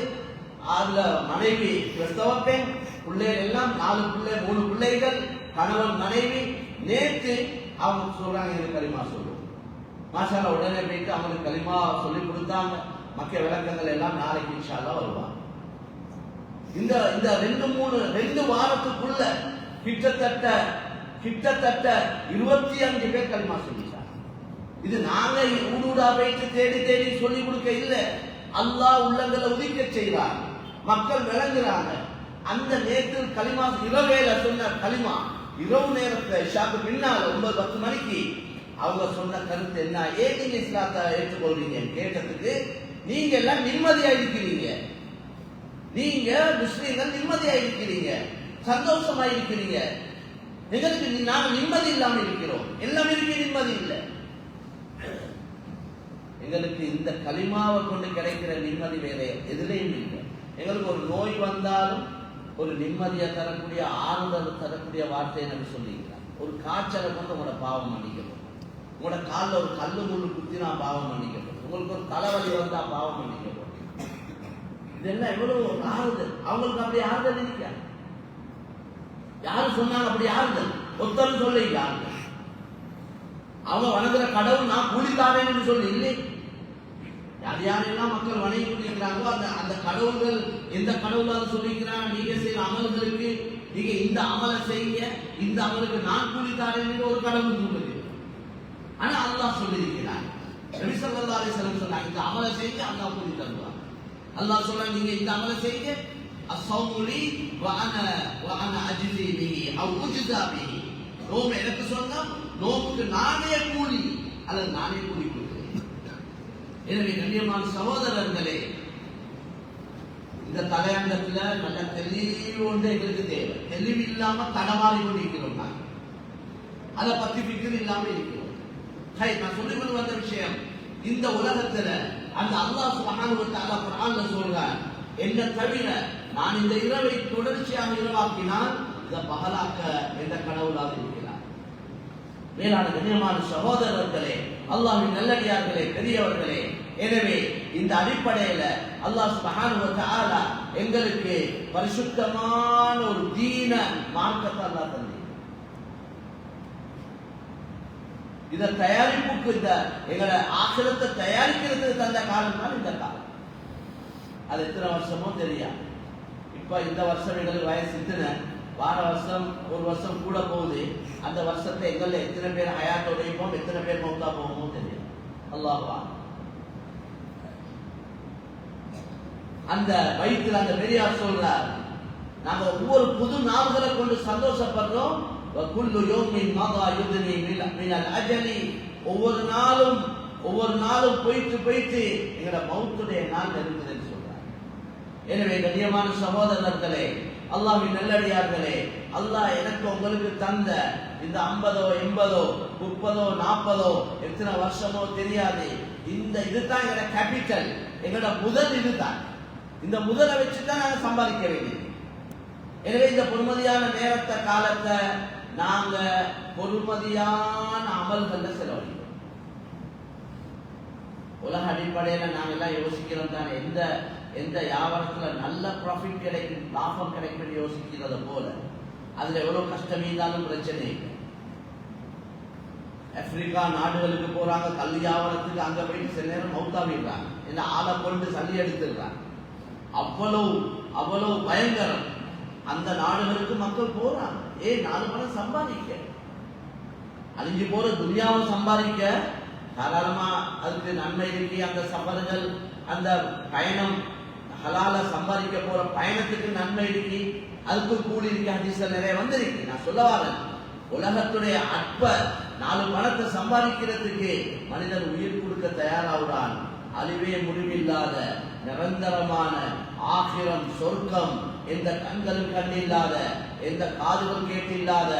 அதுல மனைவி கிறிஸ்தவ பெண், பிள்ளைகள் எல்லாம் 4 பிள்ளை 3 பிள்ளைகள், கணவன் மனைவி. நேற்று அவங்க சொல்றாங்க எனக்கு கலிமா சொல்லுவோம். மாஷா அல்லாஹ் உடனே போயிட்டு அவங்களுக்கு கலிமா சொல்லி கொடுத்தாங்க. மக்கள் விளக்கங்கள் எல்லாம் நாளைக்கு இன்ஷா அல்லாஹ் வருவாங்க. இந்த 2 வாரத்துக்குள்ள கிட்டத்தட்ட 25 பேர் கலிமா சொல்லிட்டாங்க. இது நாங்க ஊடூடா போயிட்டு தேடி சொல்லி கொடுக்க இல்ல. அல்லாஹ் உள்ளங்களை உதிக்க செய்யறாங்க, மக்கள் விளங்குறாங்க. அந்த நேற்று கலிமா இரவேல சொன்ன கலிமா, இரவு நேரத்துல இஷாக்கு பின்னால் 9-10 மணிக்கு அவங்க சொன்ன கருத்து என்ன? ஏன் நீங்க இஸ்லாத்தை ஏற்றுக்கொள்றீங்க கேட்டதுக்கு, நீங்க எல்லாம் நிம்மதியா இருக்கிறீங்க, நீங்க முஸ்லீம்கள் நிம்மதியா இருக்கிறீங்க, சந்தோஷமா இருக்கிறீங்க, எங்களுக்கு நாங்க நிம்மதி இல்லாம இருக்கிறோம், எல்லாமே நிம்மதி இல்லை. எங்களுக்கு இந்த கலிமாவை கொண்டு கிடைக்கிற நிம்மதி வேற எதுலையும் இல்லை. எங்களுக்கு ஒரு நோய் வந்தாலும் ஒரு நிம்மதியை தரக்கூடிய, ஆறுதல் தரக்கூடிய வார்த்தையை நம்ம சொல்லிக்கலாம். ஒரு காய்ச்சலை கொண்டு உங்களோட பாவம் மன்னிக்கப்படும், உங்களோட காலில் ஒரு கல்லு முள்ளு குத்தினா பாவம் மன்னிக்கப்படும், உங்களுக்கு ஒரு தலைவலி வந்தா பாவம் மன்னிக்கப்படும். இதெல்லாம் எவ்வளவு ஆறுதல். அவங்களுக்கு அப்படி ஆறுதல் இருக்கா? யாரு சொன்னாங்க அப்படி ஆறுதல்? ஒருத்தர் சொல்ல ஆறுதல். அவங்க வணங்குற கடவுள் நான் கூலித்தாவேன்னு சொல்லி இல்லை. யாரெல்லாம் மக்கள் வணங்கி கொண்டிருக்கிறாங்களோ அந்த கடவுள்கள் எந்த கடவுளாவது சொல்லிக்கிறாங்க, நீங்க செய்யற அமல்களுக்கு நீங்க இந்த அமலை செய்ய, இந்த அமலுக்கு நான் கூலித்தாரேன்னு ஒரு கடவுள் சொல்லுது. ஆனா அல்லாஹ் சொல்லியிருக்கிறார். நபி ஸல்லல்லாஹு அலைஹி வஸல்லம் சொன்னாங்க இந்த அமலை செய்ய அல்லாஹ் கூலி தருவார். அல்லாஹ் சொல்றாங்க நீங்க இந்த அமலை செய்ய, அஸ்ஸௌமுலி வ அன அஜ்ஸி பிஹி அவ் உஜ்ஸா பிஹி. நோம்பு எனக்கு சொன்னா நோம்புக்கு நானே கூலி அல்லது நானே கூலி கொடுக்கிறேன். எனவே கண்ணியமான சகோதரர்களே, இந்த தலையங்கத்துல நல்ல தெளிவு ஒன்று எங்களுக்கு தேவை. தெளிவு இல்லாம தடமாறி கொண்டிருக்கிறோம். நான் அதை பத்தி பிக்கிறது இல்லாம இருக்கிறோம். நான் சொல்லிக் கொண்டு வந்த விஷயம், இந்த உலகத்துல அந்த அல்லாஹ் சுப்ஹானஹு வ தஆலா குர்ஆன்ல சொல்றார், என்ன தவிர நான் இந்த இரவை தொடர்ச்சியாக இரவாக்கினால் இதை பகலாக்க எந்த கடவுளாக இருக்கிறார். மேலான கண்ணியமான சகோதரர்களே, அல்லாஹ்வின் நல்லடியார்களே, பெரியவர்களே, எனவே இந்த அடிப்படையில அல்லாஹ் சுப்ஹானஹு வ தஆலா எங்களுக்கு பரிசுத்தமான ஒரு தீன மார்க்கத்தை அல்லாஹ் தந்தார். இத தயாரிப்புக்கு இந்த எங்களை ஆசிரத்தை தயாரிக்கிறதுக்கு தந்த காலம் தான் இந்த காலம். அது எத்தனை வருஷமோ தெரியாது. இப்ப இந்த வருஷம் எங்களுக்கு வயசு இத்தனை, வார வருஷம் ஒரு வருஷம் கூட போகுது. அந்த வருஷத்தை எங்களை எத்தனை பேர் ஹயாத்தோட இருப்போம், எத்தனை பேர் மௌத்தா போவோமோ தெரியாது. அல்லாஹ்வா அந்த வயிற்றுல அந்த பெரியார் சொல்றார், நாங்க ஒவ்வொரு புது நாள்களை கொண்டு சந்தோஷப்படுறோம். ஒவ்வொரு நாளும் போயிட்டு போயிட்டு எங்களோட மௌத்துடைய நாள் நெருங்குதுன்னு சொல்றார். எனவே கண்ணியமான சகோதரர்களே, அல்லாஹ்வின் நல்லடியார்களே, அல்லாஹ் எனக்கு உங்களுக்கு தந்த இந்த 50, 80, 30, 40 எத்தனை வருஷமோ தெரியாது, இந்த இதுதான் எங்களோட கேபிட்டல், எங்களோட முதல் இதுதான். இந்த முதலை வச்சுதான் நாங்க சம்பாதிக்க வேண்டியது. எனவே இந்த பொறுமதியான நேரத்தை காலத்தை நாங்க பொறுமதியான அமல்கள்ல செலவழிக்கிறோம். உலக அடிப்படையில நாங்க எல்லாம் யோசிக்கிறோம் தானே, எந்த வியாபாரத்துல நல்ல ப்ராஃபிட் கிடைக்கும், லாபம் கிடைக்கும் யோசிக்கிறத போல அதுல எவ்வளவு கஷ்டம் இருந்தாலும் பிரச்சனை இல்லை. ஆப்பிரிக்கா நாடுகளுக்கு போறாங்க கல்வி வியாபாரத்துக்கு, அங்க போயிட்டு சில நேரம் மௌத்தா விடுறாங்க, இல்ல ஆளை கொண்டு சல்லி எடுத்துடுறாங்க. அவ்வளவு பயங்கரம். அந்த நாடுகளுக்கு மக்கள் போறாங்க. ஏன்? 4 பணம் சம்பாதிக்க. அழிஞ்சு போற துனியாவை சம்பாதிக்க தாராளமா அதுக்கு நன்மை இருக்கு. அந்த சபர்கள், அந்த பயணம், ஹலால சம்பாதிக்க போற பயணத்துக்கு நன்மை இருக்கு, அதுக்கு கூடி இருக்கு. ஹதீஸ்ல நிறைய வந்திருக்கு. நான் சொல்ல வரேன், உலகத்துடைய அற்ப 4 பணத்தை சம்பாதிக்கிறதுக்கு மனிதன் உயிர் கொடுக்க தயாராகிறான். அழிவே முடிவில்லாத நிரந்தரமான ஆகிரம் சொர்க்கம், எந்த கண்களும் கண்ணில்லாத, எந்த காதுகள் கேட்டில்லாத,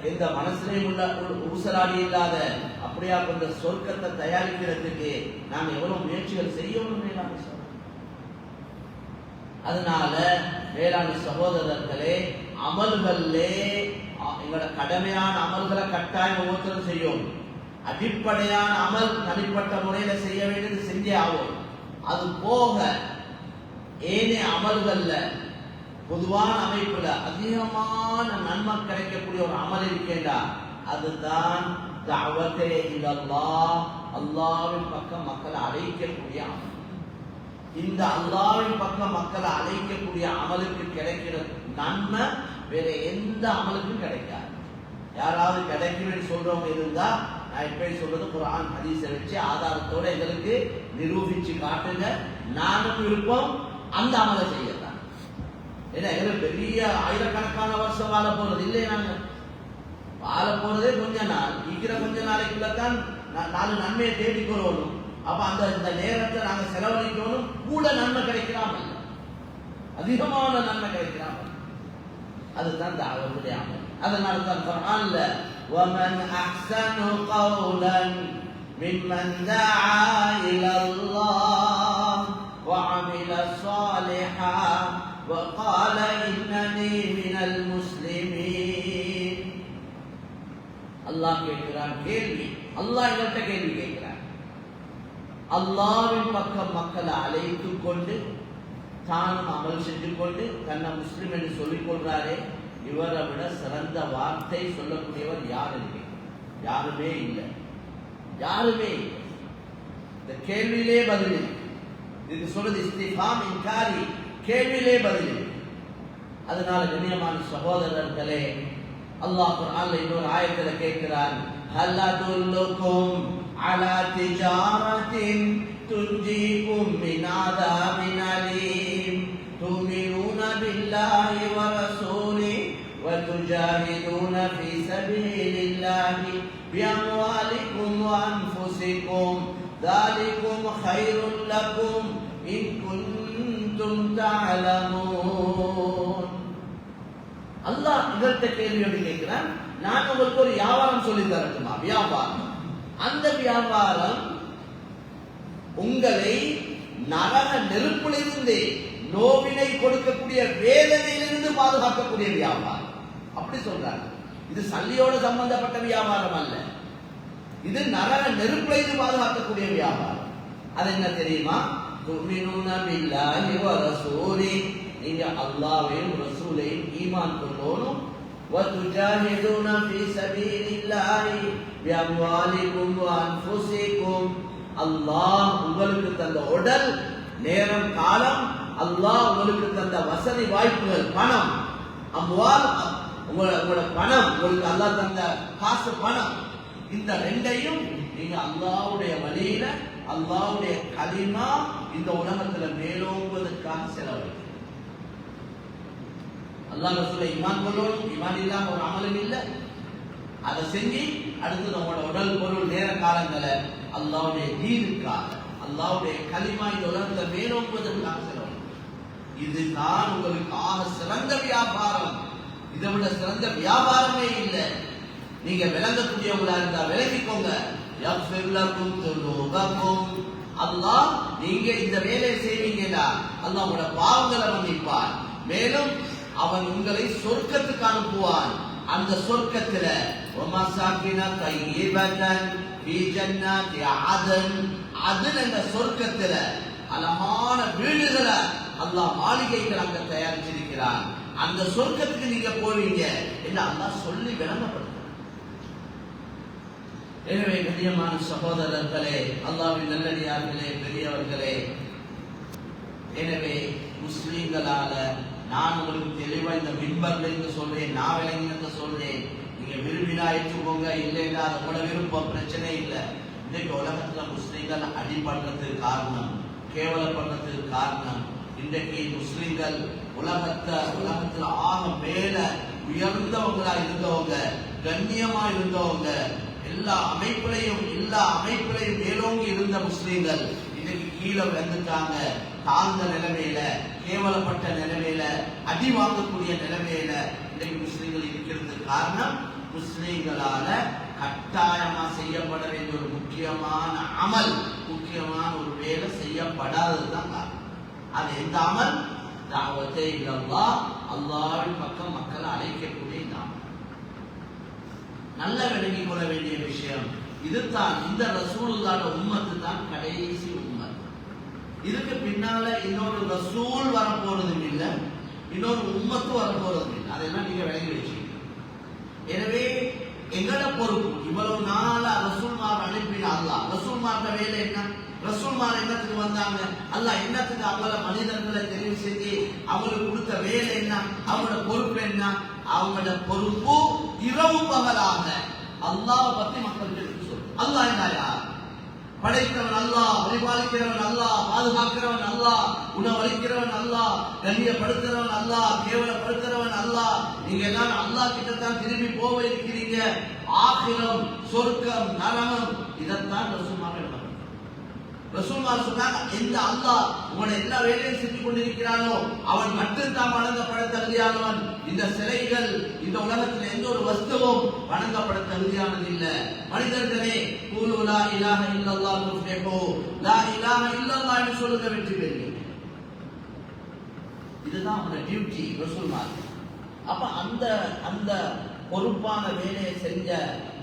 எந்த மனசிலையும் உள்ள ஊசலாடி இல்லாத அப்படியா கொண்ட சொர்க்கத்தை தயாரிக்கிறதுக்கு நாம் எவ்வளவு முயற்சிகள் செய்யணும் மேலான சொல்றோம். அதனால மேலான சகோதரர்களே, அமல்களே எங்களோட கடமையான அமல்களை கட்டாயம் ஒவ்வொருத்தரும் செய்யும். அடிப்படையான அமல் தனிப்பட்ட முறையில செய்ய வேண்டியது செஞ்சே ஆகும். அது போக ஏனைய அமல்கள்ல பொதுவான அமைப்புல அதிகமான நன்மை கிடைக்கக்கூடிய ஒரு அமல் இருக்கேண்டா, அதுதான் தஅவத்தே இலல்லாஹ், அல்லாஹ்வின் பக்கம் மக்களை அழைக்கக்கூடிய அமல். இந்த அல்லாஹ்வின் பக்கம் மக்களை அழைக்கக்கூடிய அமலுக்கு கிடைக்கிற நன்மை வேற எந்த அமலுக்கும் கிடைக்காது. யாராவது கிடைக்கும்னு சொல்றவங்க இருந்தா, நான் எப்படி சொல்றது, குர்ஆன் ஹதீஸை வச்சு ஆதாரத்தோட எங்களுக்கு நிரூபிச்சு காட்டுங்க. நானும் விருப்பம் அந்த அமலை செய்யலாம். ஏன்னா எங்களுக்கு பெரிய ஆயிரக்கணக்கான வருஷம் வாழ போறது இல்லை. நாங்க வாழ போறதே கொஞ்ச நாள், இருக்கிற கொஞ்ச நாளைக்குள்ளதான் 4 நன்மையை தேடிக்கொள்ளணும். அப்ப அந்த நேரத்தை நாங்க செலவழிக்கணும். கூட நன்மை கிடைக்கிறாமல், அதிகமான நன்மை கிடைக்கிறாமல், அதுதான் தாவத்துடைய அமல். அதனால தான் குர்ஆன்ல وَمَنْ أَحْسَنُ قَوْلًا مِمَّنْ دَعَا إِلَى اللَّهِ وَعَمِلَ صَالِحًا وَقَالَ إِنَّنِي مِنَ الْمُسْلِمِينَ. அல்லாஹ் கேட்கிறான் கேள்வி. அல்லாஹ் எங்கள்கிட்ட கேள்வி கேட்கிறான். அல்லாஹ்வின் பக்கம் மக்களை அழைத்துக் கொண்டு தானும் அமல் செஞ்சு கொண்டு தன்னை முஸ்லிம் என்று சொல்லிக் கொள்றாரே, இவரை விட சிறந்த வார்த்தை சொல்லக்கூடியவர் யார் இருக்கு? யாருமே இல்லை, யாருமே இல்லை. இந்த கேள்வியிலே பதில். இதுக்கு சொல்றது இஸ்திஃபாம் இன்காரி, கேள்வியிலே பதில். அதனால கண்ணியமான சகோதரர்களே, அல்லாஹ் குர்ஆன்ல இன்னொரு ஆயத்துல கேட்கிறான், ஹல் அதுல்லுக்கும் அலா திஜாரத்தின் துன்ஜீக்கும் மின் அதாபின் அலீம் துமினூன பில்லாஹி வ ரசூலிஹி வ துஜாஹிதூன ஃபீ சபீலில்லாஹி பிஅம்வாலிக்கும் வ அன்ஃபுசிக்கும் ذلكم خير لكم إن كنتم تعلمون. அல்லாஹ் இதற்கு கேள்வியோடு கேட்கிறான், நான் உங்களுக்கு ஒரு வியாபாரம் சொல்லி தரட்டுமா? வியாபாரம். அந்த வியாபாரம் உங்களை நரக நெருப்பிலிருந்து, நோவினை கொடுக்கக்கூடிய வேதனையிலிருந்து பாதுகாக்கக்கூடிய வியாபாரம். அப்படி சொல்றாங்க. இது சல்லியோடு சம்பந்தப்பட்ட வியாபாரம் அல்ல, இது நரக நெருப்பிலிருந்து பாதுகாக்கக்கூடிய வியாபாரம். அது என்ன தெரியுமா? துமினூன பில்லாஹி வ ரசூலிஹி, நீங்க அல்லாஹ்வையும் ரசூலையும் ஈமான் கொள்ளணும். وتجاهدون في سبيل الله بأموالكم وأنفسكم. அல்லாஹ் உங்களுக்கு தந்த உடல், நேரம், காலம், அல்லாஹ் உங்களுக்கு தந்த வசதி வாய்ப்புகள், பணம், அம்வால், உங்களோட பணம், உங்களுக்கு அல்லாஹ் தந்த காசு, பணம், இந்த ரெண்டையும் நீங்க அல்லாஹ்வுடைய வழியில, அல்லாஹ்வுடைய கலிமா இந்த உலகத்துல மேலோங்குவதற்காக செலவழிங்க. அல்லாஹ் ரசூலை ஈமான் கொள்ளணும், ஈமான் இல்லாம ஒரு அமலும் இல்லை. அதை செஞ்சு அடுத்து நம்மளோட உடல், பொருள், நேர காலங்களை அல்லாஹ்வுடைய தீனுக்காக, அல்லாஹ்வுடைய கலிமா இந்த உலகத்தை மேலோங்குவதற்காக செலவழிங்க. இதுதான் உங்களுக்கு ஆக சிறந்த வியாபாரம். இதை விட சிறந்த வியாபாரமே இல்லை. நீங்க விளங்கக்கூடியவங்களா இருந்தா விளங்கிக்கோங்க. அல்லாஹ் நீங்க இந்த வேலையை செய்வீங்கன்னா அல்லாஹ் உங்களோட பாவங்களை மன்னிப்பான். மேலும் அவன் உங்களை சொர்க்கத்துக்கு அனுப்புவான். அந்த சொர்க்கத்துல என்ற சொர்க்கத்துல அழகான வீடுகளை அல்லாஹ், மாளிகைகள் அங்க தயாரிச்சிருக்கிறான். அந்த சொர்க்கத்துக்கு நீங்க போவீங்க என்று அல்லாஹ் சொல்லி விளங்கப்படுத்த. எனவே கண்ணியமான சகோதரர்களே, அல்லாஹ்வின் நல்லடியார்களே, பெரியவர்களே, எனவே முஸ்லிம்களால நான் உங்களுக்கு தெளிவா இந்த மின்பர்ல இருந்து சொல்றேன், நான் விளங்கினத சொல்றேன். நீங்க விரும்பினா ஏற்றுக்கோங்க, இல்லைன்னா அது கூட விருப்பம், பிரச்சனை இல்லை. இன்னைக்கு உலகத்துல முஸ்லிம்கள் அடிபடுறதுக்கு காரணம், கேவலப்படுறதுக்கு காரணம், இன்றைக்கு முஸ்லிம்கள் உலகத்துல ஆக மேல உயர்ந்தவங்களா இருந்தவங்க, கண்ணியமா இருந்தவங்க, எல்லா அமைப்பிலையும் மேலோங்கி இருந்த முஸ்லிம்கள் இன்னைக்கு கீழே வந்துட்டாங்க. தாழ்ந்த நிலைமையில, கேவலப்பட்ட நிலைமையில, அடி வாங்கக்கூடிய நிலைமையில இன்னைக்கு முஸ்லிம்கள் இருக்கிறதுக்கு காரணம், முஸ்லிம்களால கட்டாயமா செய்யப்பட வேண்டிய ஒரு முக்கியமான அமல், முக்கியமான ஒரு வேலை செய்யப்படாததுதான் காரணம். அது எந்த அமல்? தாவத்தே இலல்லாஹ், அல்லாஹ்வின் பக்கம் மக்களை அழைக்கக்கூடிய இந்த அமல். நல்ல விளங்கிக் கொள்ள வேண்டிய விஷயம் இதுதான். இந்த ரசூலுல்லாஹ் உம்மத்து தான் கடைசி உம்மத். இதுக்கு பின்னால இன்னொரு ரசூல் வரப்போறதும் இல்லை, இன்னொரு உம்மத்து வரப்போறதும் இல்லை. அதெல்லாம் நீங்க விளங்கி வச்சுக்கீங்க. எனவே எங்கட பொறுப்பு, இவ்வளவு நாளா ரசூல்மார் அனுப்பின அல்லாஹ், ரசூல்மார்ட வேலை என்ன? ரசூல்மார் என்னத்துக்கு வந்தாங்க? அல்லாஹ் என்னத்துக்கு அவங்கள மனிதர்களை தெரிவு செஞ்சு அவங்களுக்கு கொடுத்த வேலை என்ன? அவங்களோட பொறுப்பு என்ன? அவங்களோட பொறுப்பு இரவு பகலாக அல்லாஹ் பத்தி மக்களுக்கு எடுத்து சொல்லு. அல்லாஹ் என்ன? யார்? படைத்தவன் அல்லாஹ், பரிபாலிக்கிறவன் அல்லாஹ், பாதுகாக்கிறவன் அல்லாஹ், உணவளிக்கிறவன் அல்லாஹ், கண்ணியப்படுத்துறவன் அல்லாஹ், கேவலப்படுத்துறவன் அல்லாஹ். நீங்க எல்லாரும் அல்லாஹ் கிட்டத்தான் திரும்பி போக இருக்கிறீங்க. ஆகிரம், சொர்க்கம், நரகம், இதைத்தான் ரசூல்மார் எழுதுறாங்க. ரசூல்மார் சொன்னாங்க, எந்த அல்லாஹ் உங்களை எல்லா வேலையும் செஞ்சு கொண்டிருக்கிறானோ அவன் மட்டும்தான் வணங்கப்பட தகுதியானவன். இந்த சிலைகள், இந்த உலகத்தில் எந்த ஒரு வஸ்துவும் வணங்கப்பட தகுதியானது இல்லை. மனிதர்களே, கூலு லா இலாஹ இல்லல்லாஹ் துஃப்லிஹூ, லா இலாஹ இல்லல்லாஹ் என்று சொல்லுங்க, வெற்றி பெறுவீங்க. இதுதான் அவங்களோட டியூட்டி ரசூல்மார். அப்ப அந்த பொறுப்பான வேலையை செஞ்ச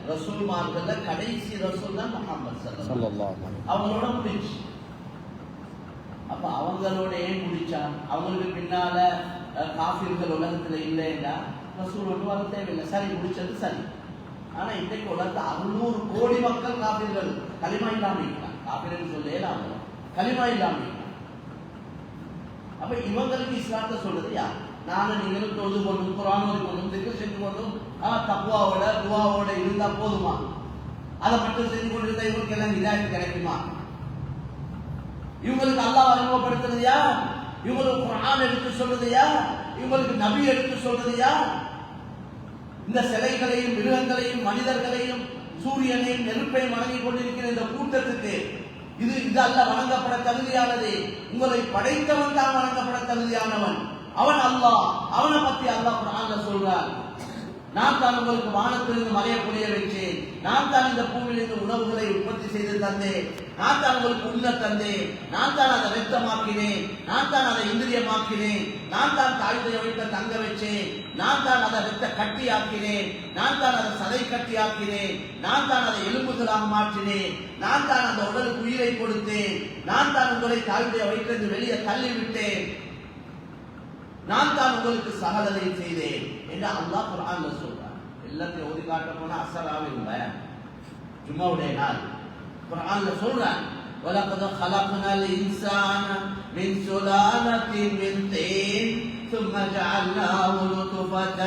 ரசூல்மார்கள்ல கடைசி ரசூல் தான் முஹம்மது ஸல்லல்லாஹு அலைஹி வஸல்லம். அவங்களோட முடிச்சு. அப்ப அவங்களோட ஏன் முடிச்சான்? அவங்களுக்கு பின்னால காஃபிர்கள் உலகத்துல இல்லைன்னா ரசூல் ஒன்று வர தேவையில்லை. சரி, முடிச்சது சரி. ஆனா இன்றைக்கு உலகத்துல 600 கோடி மக்கள் காஃபிர்கள் களிமா இல்லாம இருக்கிறாங்க. காஃபிர்கள் சொல்லலாம், களிமா இல்லாம இருக்கிறாங்க. அப்ப இவங்களுக்கு இஸ்லாத்தை சொல்றது யார்? நானும் நீங்களும் தொழுது கொண்டும், குர்ஆன் ஓதி கொண்டும், திக்ர் செஞ்சு கொண்டும், தக்வாவோட துஆவோட இருந்தா போதுமா? அதை மட்டும் செஞ்சு கொண்டிருந்தா இவங்களுக்கு எல்லாம் ஹிதாயத் கிடைக்குமா? இவங்களுக்கு அல்லாஹ் அறிமுகப்படுத்துறது யார்? இவங்களுக்கு குர்ஆன் எடுத்து சொல்றது யார்? இவங்களுக்கு நபி எடுத்து சொல்றது யார்? இந்த சிலைகளையும், மிருகங்களையும், மனிதர்களையும், சூரியனையும், நெருப்பையும் வணங்கிக் கொண்டிருக்கிற இந்த கூட்டத்துக்கு இது அல்ல வணங்கப்பட தகுதியானது. உங்களை படைத்தவன் தான் வணங்கப்பட தகுதியானவன். அவன் அல்லாஹ். அவனை பத்தி அல்லாஹ் குர்ஆன்ல சொல்றார், நான் தான் உங்களுக்கு வானத்திலிருந்து மழையை பொழிய வச்சேன், நான் தான் இந்த பூமியிலிருந்து உணவுகளை உற்பத்தி செய்து தந்தேன், நான் தான் உங்களுக்கு உண்ண தந்தேன், நான் தான் அதை ரத்தமாக்கினேன், நான் தான் அதை இந்திரியமாக்கினேன், நான் தான் தாழ்ந்தைய வைத்த தங்க வச்சேன், நான் தான் அதை ரத்த கட்டி ஆக்கினேன், நான் தான் அதை சதை கட்டி ஆக்கினேன், நான் தான் அதை எலும்புகளாக மாற்றினேன், நான் தான் அந்த உடலுக்கு உயிரை கொடுத்தேன், நான் தான் உங்களை தாழ்ந்தைய வைத்து வெளியே தள்ளிவிட்டேன். நான் தான் உங்களுக்கு சகலதை செய்தேன் என்று அல்லாஹ் குர்ஆன்ல சொல்றான். எல்லாத்தையும் ஓதி காட்ட போனா அசராவில் பயான் ஜும்மாவுடைய நாள் குர்ஆன்ல சொல்றான். وَلَقَدْ خَلَقْنَا الْإِنسَانَ مِنْ سُلَالَةٍ مِنْ طِينٍ ثُمَّ جَعَلْنَاهُ نُطْفَةً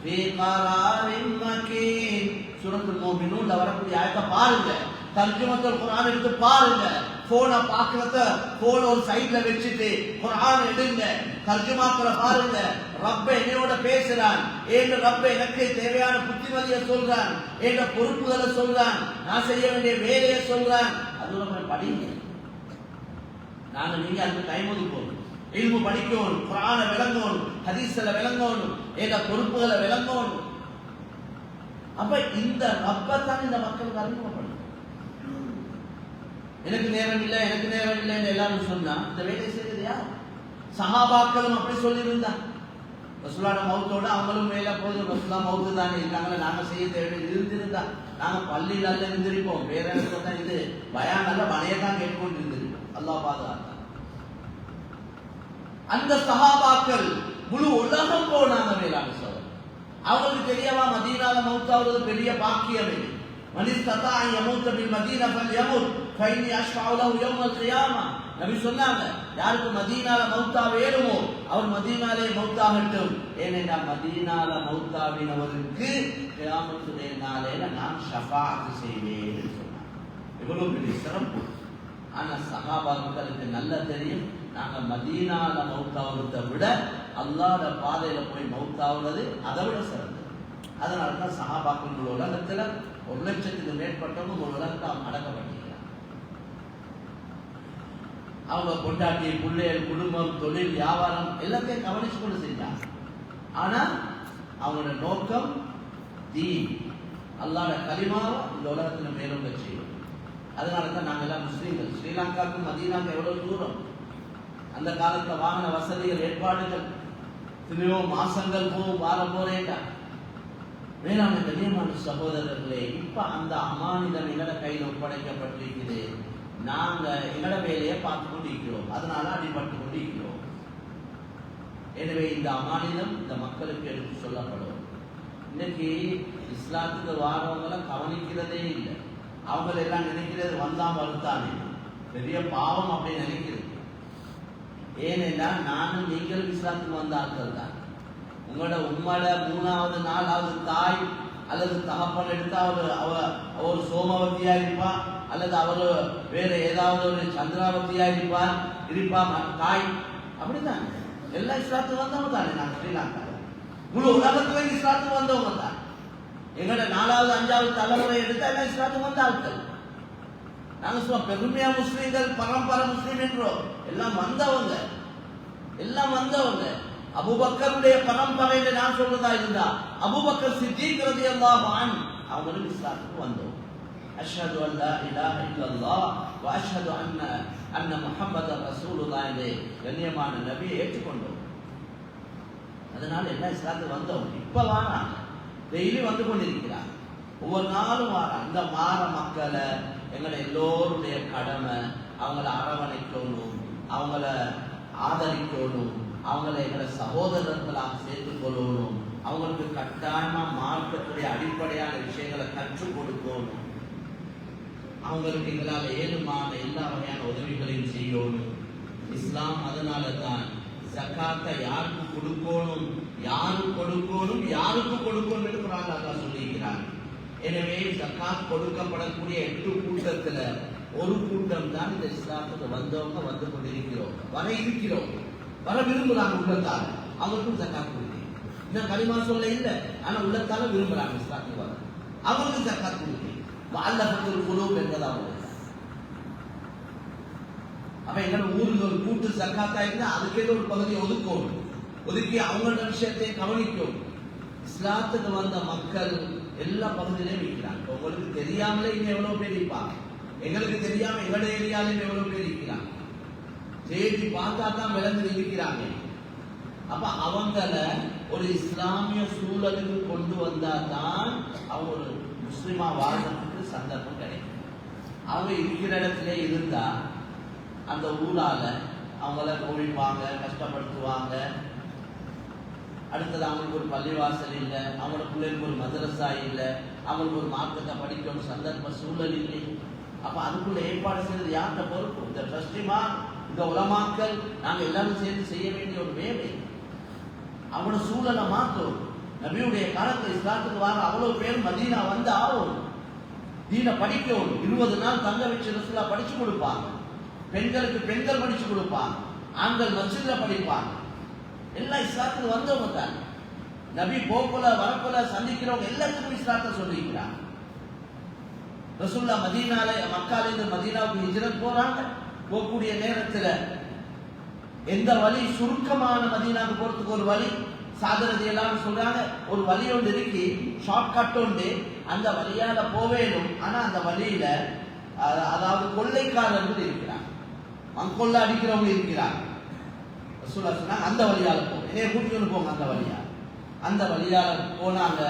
فِي قَرَارٍ مَكِينٍ. சூரத்துல் முஃமினூன்ல வரக்கூடிய ஆயத்தை பாருங்க, தர்ஜுமத்துல் குர்ஆன் எடுத்து பாருங்க. போனை பாக்குறத போன் ஒரு சைட்ல வச்சுட்டு குர்ஆன் எடுங்க, தர்ஜுமாக்களை பாருங்க. ரப்ப என்னோட பேசுறான், ஏன் ரப்ப எனக்கு தேவையான புத்திமதியை சொல்றான், என்ற பொறுப்புகளை சொல்றான், நான் செய்ய வேண்டிய வேலையை சொல்றான். அது நம்ம படிங்க. நாங்க நீங்க அதுக்கு டைம் ஒதுக்கணும், இல்மு படிக்கணும், குர்ஆனை விளங்கணும், ஹதீஸ்ல விளங்கணும், என்ற பொறுப்புகளை விளங்கணும். அப்ப இந்த ரப்பத்தான் இந்த மக்களுக்கு அறிமுகப்படும். எனக்கு நேரம் இல்லை, எனக்கு நேரம் இல்லைன்னு எல்லாரும் சொன்னா இந்த வேலையை செய்யறது யார்? சஹாபாக்களும் அப்படி சொல்லியிருந்தா. ரசூலுல்லாஹ் மௌத்தோட அவங்களும் மேல போது ரசூலுல்லாஹ் மௌத்து தானே இருக்காங்களே, நாங்க செய்ய தேவை இருந்திருந்தா நாங்க பள்ளியில அல்ல இருந்திருப்போம், வேற இடத்துல இது பயான் அல்ல பணையத்தான் கேட்டுக்கொண்டு இருந்திருப்போம். அல்லாஹ் பாதுகாத்தா. அந்த சஹாபாக்கள் முழு உலகம் போனாங்க மேலான சோதர். அவங்களுக்கு தெரியவா மதீனால மௌத்தாவது பெரிய பாக்கியமே. மனிஸ்ததா யமூத பில் மதீனா ஃபல்யமுத் ஃபைன்னி அஷ்ஃபஉ லஹு யௌமல் கியாமா. நபி சொன்னாங்க, யாருக்கு மதீனால மௌத்தா வேணுமோ அவர் மதீனாலே மௌத்தாகட்டும், ஏனென்றால் மதீனால மௌத்தாவினவருக்கு கியாமத்துடைய நாளையில நான் ஷஃபாஅத் செய்வேன் சொன்னாங்க. இவ்வளவு பெரிய சிறப்பு. ஆனா சஹாபாக்களுக்கு நல்லா தெரியும், நாங்க மதீனால மௌத்தாவதை விட அல்லாஹ்வுடைய பாதையில போய் மௌத்தாவுறது அதை விட சிறந்தது. அதனாலதான் சஹாபாக்கள் உலகத்துல 1,00,000க்கு மேற்பட்டவங்க ஒரு உலகத்தை அடக்கப்பட்டிருக்கிறாங்க. அவங்க கொண்டாட்டி பிள்ளைகள் குடும்பம் தொழில் வியாபாரம் எல்லாத்தையும் கவனிச்சு கொண்டு செஞ்சாங்க. ஆனா அவங்களோட நோக்கம் தீன், அல்லாஹ்வுடைய கலிமாவை இந்த உலகத்துல மேலோங்க செய்யும். அதனாலதான் நாங்க எல்லாம் முஸ்லீம்கள். ஸ்ரீலங்காவுக்கும் மதீனாவுக்கும் எவ்வளவு தூரம். அந்த காலத்துல வாகன வசதிகள் ஏற்பாடுகள் எத்தனையோ மாசங்கள் போகும், வாரம் போறேன்டா. வேளாண் கண்ணியமான சகோதரர்களே, இப்ப அந்த அமானிதம் எங்களோட கையில் ஒப்படைக்கப்பட்டிருக்குது. நாங்க எங்களோட வேலையை பார்த்து கொண்டிருக்கிறோம், அதனால அடிபட்டு கொண்டிருக்கிறோம். எனவே இந்த அமானிதம் இந்த மக்களுக்கு எடுத்து சொல்லப்படும். இன்னைக்கு இஸ்லாத்துக்கு வாரவங்களை கவனிக்கிறதே இல்லை. அவங்க எல்லாம் நினைக்கிறது வந்தா வருத்தானே பெரிய பாவம் அப்படின்னு நினைக்கிறது. ஏனென்றால் நானும் நீங்களும் இஸ்லாத்துக்கு வந்த ஆட்கள் தான். உங்களோட உம்மோட 3வது 4வது தாய் அல்லது தகப்பன் எடுத்தா அவர் சோமவதியா இருப்பா, அல்லது அவர் வேற ஏதாவது ஒரு சந்திராவதியா இருப்பா தாய். அப்படித்தான் எல்லாம் இஸ்லாத்துக்கு வந்தவங்க தானே. நாங்கள் ஸ்ரீலங்கா முழு உலகத்துல இஸ்லாத்துக்கு வந்தவங்க தான். எங்களோட 4வது 5வது தலைமுறை எடுத்தா எல்லாம் இஸ்லாத்துக்கு வந்த ஆட்கள். நாங்க சும்மா பெருமையா முஸ்லீம்கள் பரம்பரை முஸ்லீம் என்றோம். எல்லாம் வந்தவங்க, எல்லாம் வந்தவங்க. அபூபக்கருடைய பரம்பரையில நான் சொல்றதா இருந்தா அபூபக்கர் சித்தீக் ரலியல்லாஹு அன்ஹு அவங்களும் இஸ்லாத்துக்கு வந்தோம். அஷ்ஹது அல்லா இலாஹ இல்லல்லாஹ் வ அஷ்ஹது அன்ன முஹம்மதர் ரசூலுல்லாஹ் என்ற கண்ணியமான நபியை ஏற்றுக்கொண்டோம். அதனால எல்லாம் இஸ்லாத்துக்கு வந்தோம். இப்ப வாராங்க, டெய்லி வந்து கொண்டிருக்கிறாங்க, ஒவ்வொரு நாளும் வாராங்க. இந்த மாற மக்களை எங்களை எல்லோருடைய கடமை அவங்கள அரவணைக்கணும், அவங்கள ஆதரிக்கணும், அவங்களை எங்களை சகோதரர்களாக சேர்த்துக் கொள்ளணும், அவங்களுக்கு கட்டாயமா மார்க்கத்துடைய அடிப்படையான விஷயங்களை கற்றுக் கொடுக்கணும், அவங்களுக்கு எங்களால் ஏழுமான எல்லா வகையான உதவிகளையும் செய்யணும். இஸ்லாம் அதனால தான் ஜக்காத்தை யாருக்கு கொடுக்கணும், யாருக்கு கொடுக்கணும் என்று குர்ஆன்ல அல்லாஹ் சொல்லியிருக்கிறார். எனவே ஜக்காத் கொடுக்கப்படக்கூடிய 8 கூட்டத்துல ஒரு கூட்டம் தான் இந்த இஸ்லாத்துக்கு வந்தவங்க வந்து கொண்டிருக்கிறோம், வர இருக்கிறோம், வர விரும்புறாங்க உள்ளத்தால. அவங்களுக்கும் ஜக்காத் கொடுக்கிறேன். இன்னும் களிமா சொல்ல இல்லை, ஆனா உள்ளத்தால விரும்புறாங்க இஸ்லாத்துக்கு வர. அவங்களுக்கு ஜக்காத் கொடுக்கிறேன். அல்லாஹ்வுடைய குலூப் என்பது அவங்க. அப்ப எங்களோட ஊருக்கு ஒரு கூட்டு ஜக்காத்தா இருந்தா அதுக்கே ஒரு பகுதியை ஒதுக்கி அவங்களோட விஷயத்தை கவனிக்கும். இஸ்லாத்துக்கு வந்த மக்கள் எல்லா பகுதியிலையும் இருக்கிறாங்க. உங்களுக்கு தெரியாமலே இங்க எவ்வளவு பேர் இருப்பாங்க, எங்களுக்கு தெரியாம எங்களோட ஏரியாலையும் எவ்வளவு பேர் இருக்கிறாங்க. செய்தி பார்த்தா தான் விளந்து இருக்கிறாங்க. அப்ப அவங்கள ஒரு இஸ்லாமிய சூழலுக்கு கொண்டு வந்தா தான் அவங்க ஒரு முஸ்லிமா வாழ்றதுக்கு சந்தர்ப்பம் கிடைக்கும். அவங்க இருக்கிற இடத்துல இருந்தா அந்த ஊரால அவங்கள கோவிப்பாங்க, கஷ்டப்படுத்துவாங்க, அடுத்தது அவங்களுக்கு ஒரு பள்ளிவாசல் இல்லை, அவங்களோட பிள்ளைங்களுக்கு ஒரு மதரசா இல்லை, அவங்களுக்கு ஒரு மார்க்கத்தை படிக்க ஒரு சந்தர்ப்ப சூழல் இல்லை. அப்ப அதுக்குள்ள ஏற்பாடு செய்வது யார்கிட்ட பொறுப்பு? இந்த ட்ரஸ்டிமா, இந்த உலமாக்கள், நாங்க எல்லாரும் சேர்ந்து செய்ய வேண்டிய ஒரு வேலை. அவனோட சூழலை மாற்றும். நபியுடைய காலத்தில் இஸ்லாத்துக்கு வர அவ்வளவு பேர் மதீனா வந்து ஆகும், தீன படிக்கணும். 20 நாள் தங்க வச்சு ரசூலா படிச்சு கொடுப்பாங்க. பெண்களுக்கு பெண்கள் படிச்சு கொடுப்பாங்க, ஆண்கள் மஸ்ஜித்ல படிப்பாங்க. எல்லாம் இஸ்லாத்துக்கு வந்தவங்க தான். நபி போக்குல வரக்குல சந்திக்கிறவங்க எல்லாத்துக்கும் இஸ்லாத்தை சொல்லிக்கிறாங்க. ரசூல்லா மதீனால மக்காலிருந்து மதீனாவுக்கு ஹிஜ்ரத் போறாங்க. போகக்கூடிய நேரத்தில் எந்த வழி சுருக்கமான மதீனாவுக்கு போறதுக்கு ஒரு வழி சாதனதி எல்லாம் சொல்றாங்க. ஒரு வழி ஒன்று இருக்கு, ஷார்ட் கட் ஒன்று, அந்த வழியால போவேணும். ஆனா அந்த வழியில அதாவது கொள்ளைக்காரர்கள் இருக்கிறாங்க, மங்கொள்ள அடிக்கிறவங்க இருக்கிறாங்க. ரசூலா சொன்னாங்க அந்த வழியால போங்க, என்னைய கூட்டிட்டு போங்க அந்த வழியா. அந்த வழியால போனாங்க.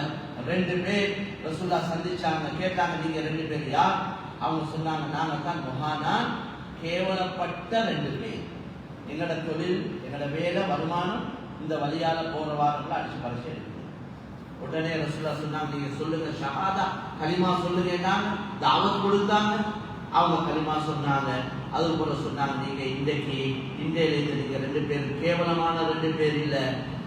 2 பேர் ரசூலா சந்திச்சாங்க. கேட்டாங்க, நீங்க 2 பேர் யார்? அவங்க சொன்னாங்க, நாங்க தான் முஹானான், கேவலப்பட்ட 2 பேர். எங்களோட தொழில், எங்களோட வேலை, வருமானம் இந்த வழியால போறவார்கள் அடிச்சு பரிசு எடுத்து. உடனே ரசூலா சொன்னாங்க, நீங்க சொல்லுங்க ஷஹாதா, கலிமா சொல்லுங்க. தாவத் கொடுத்தாங்க. அவங்க கலிமா சொன்னாங்க. அது போல சொன்னாங்க, நீங்க இந்தியிலிருந்து நீங்க 2 பேர் கேவலமான 2 பேர் இல்ல,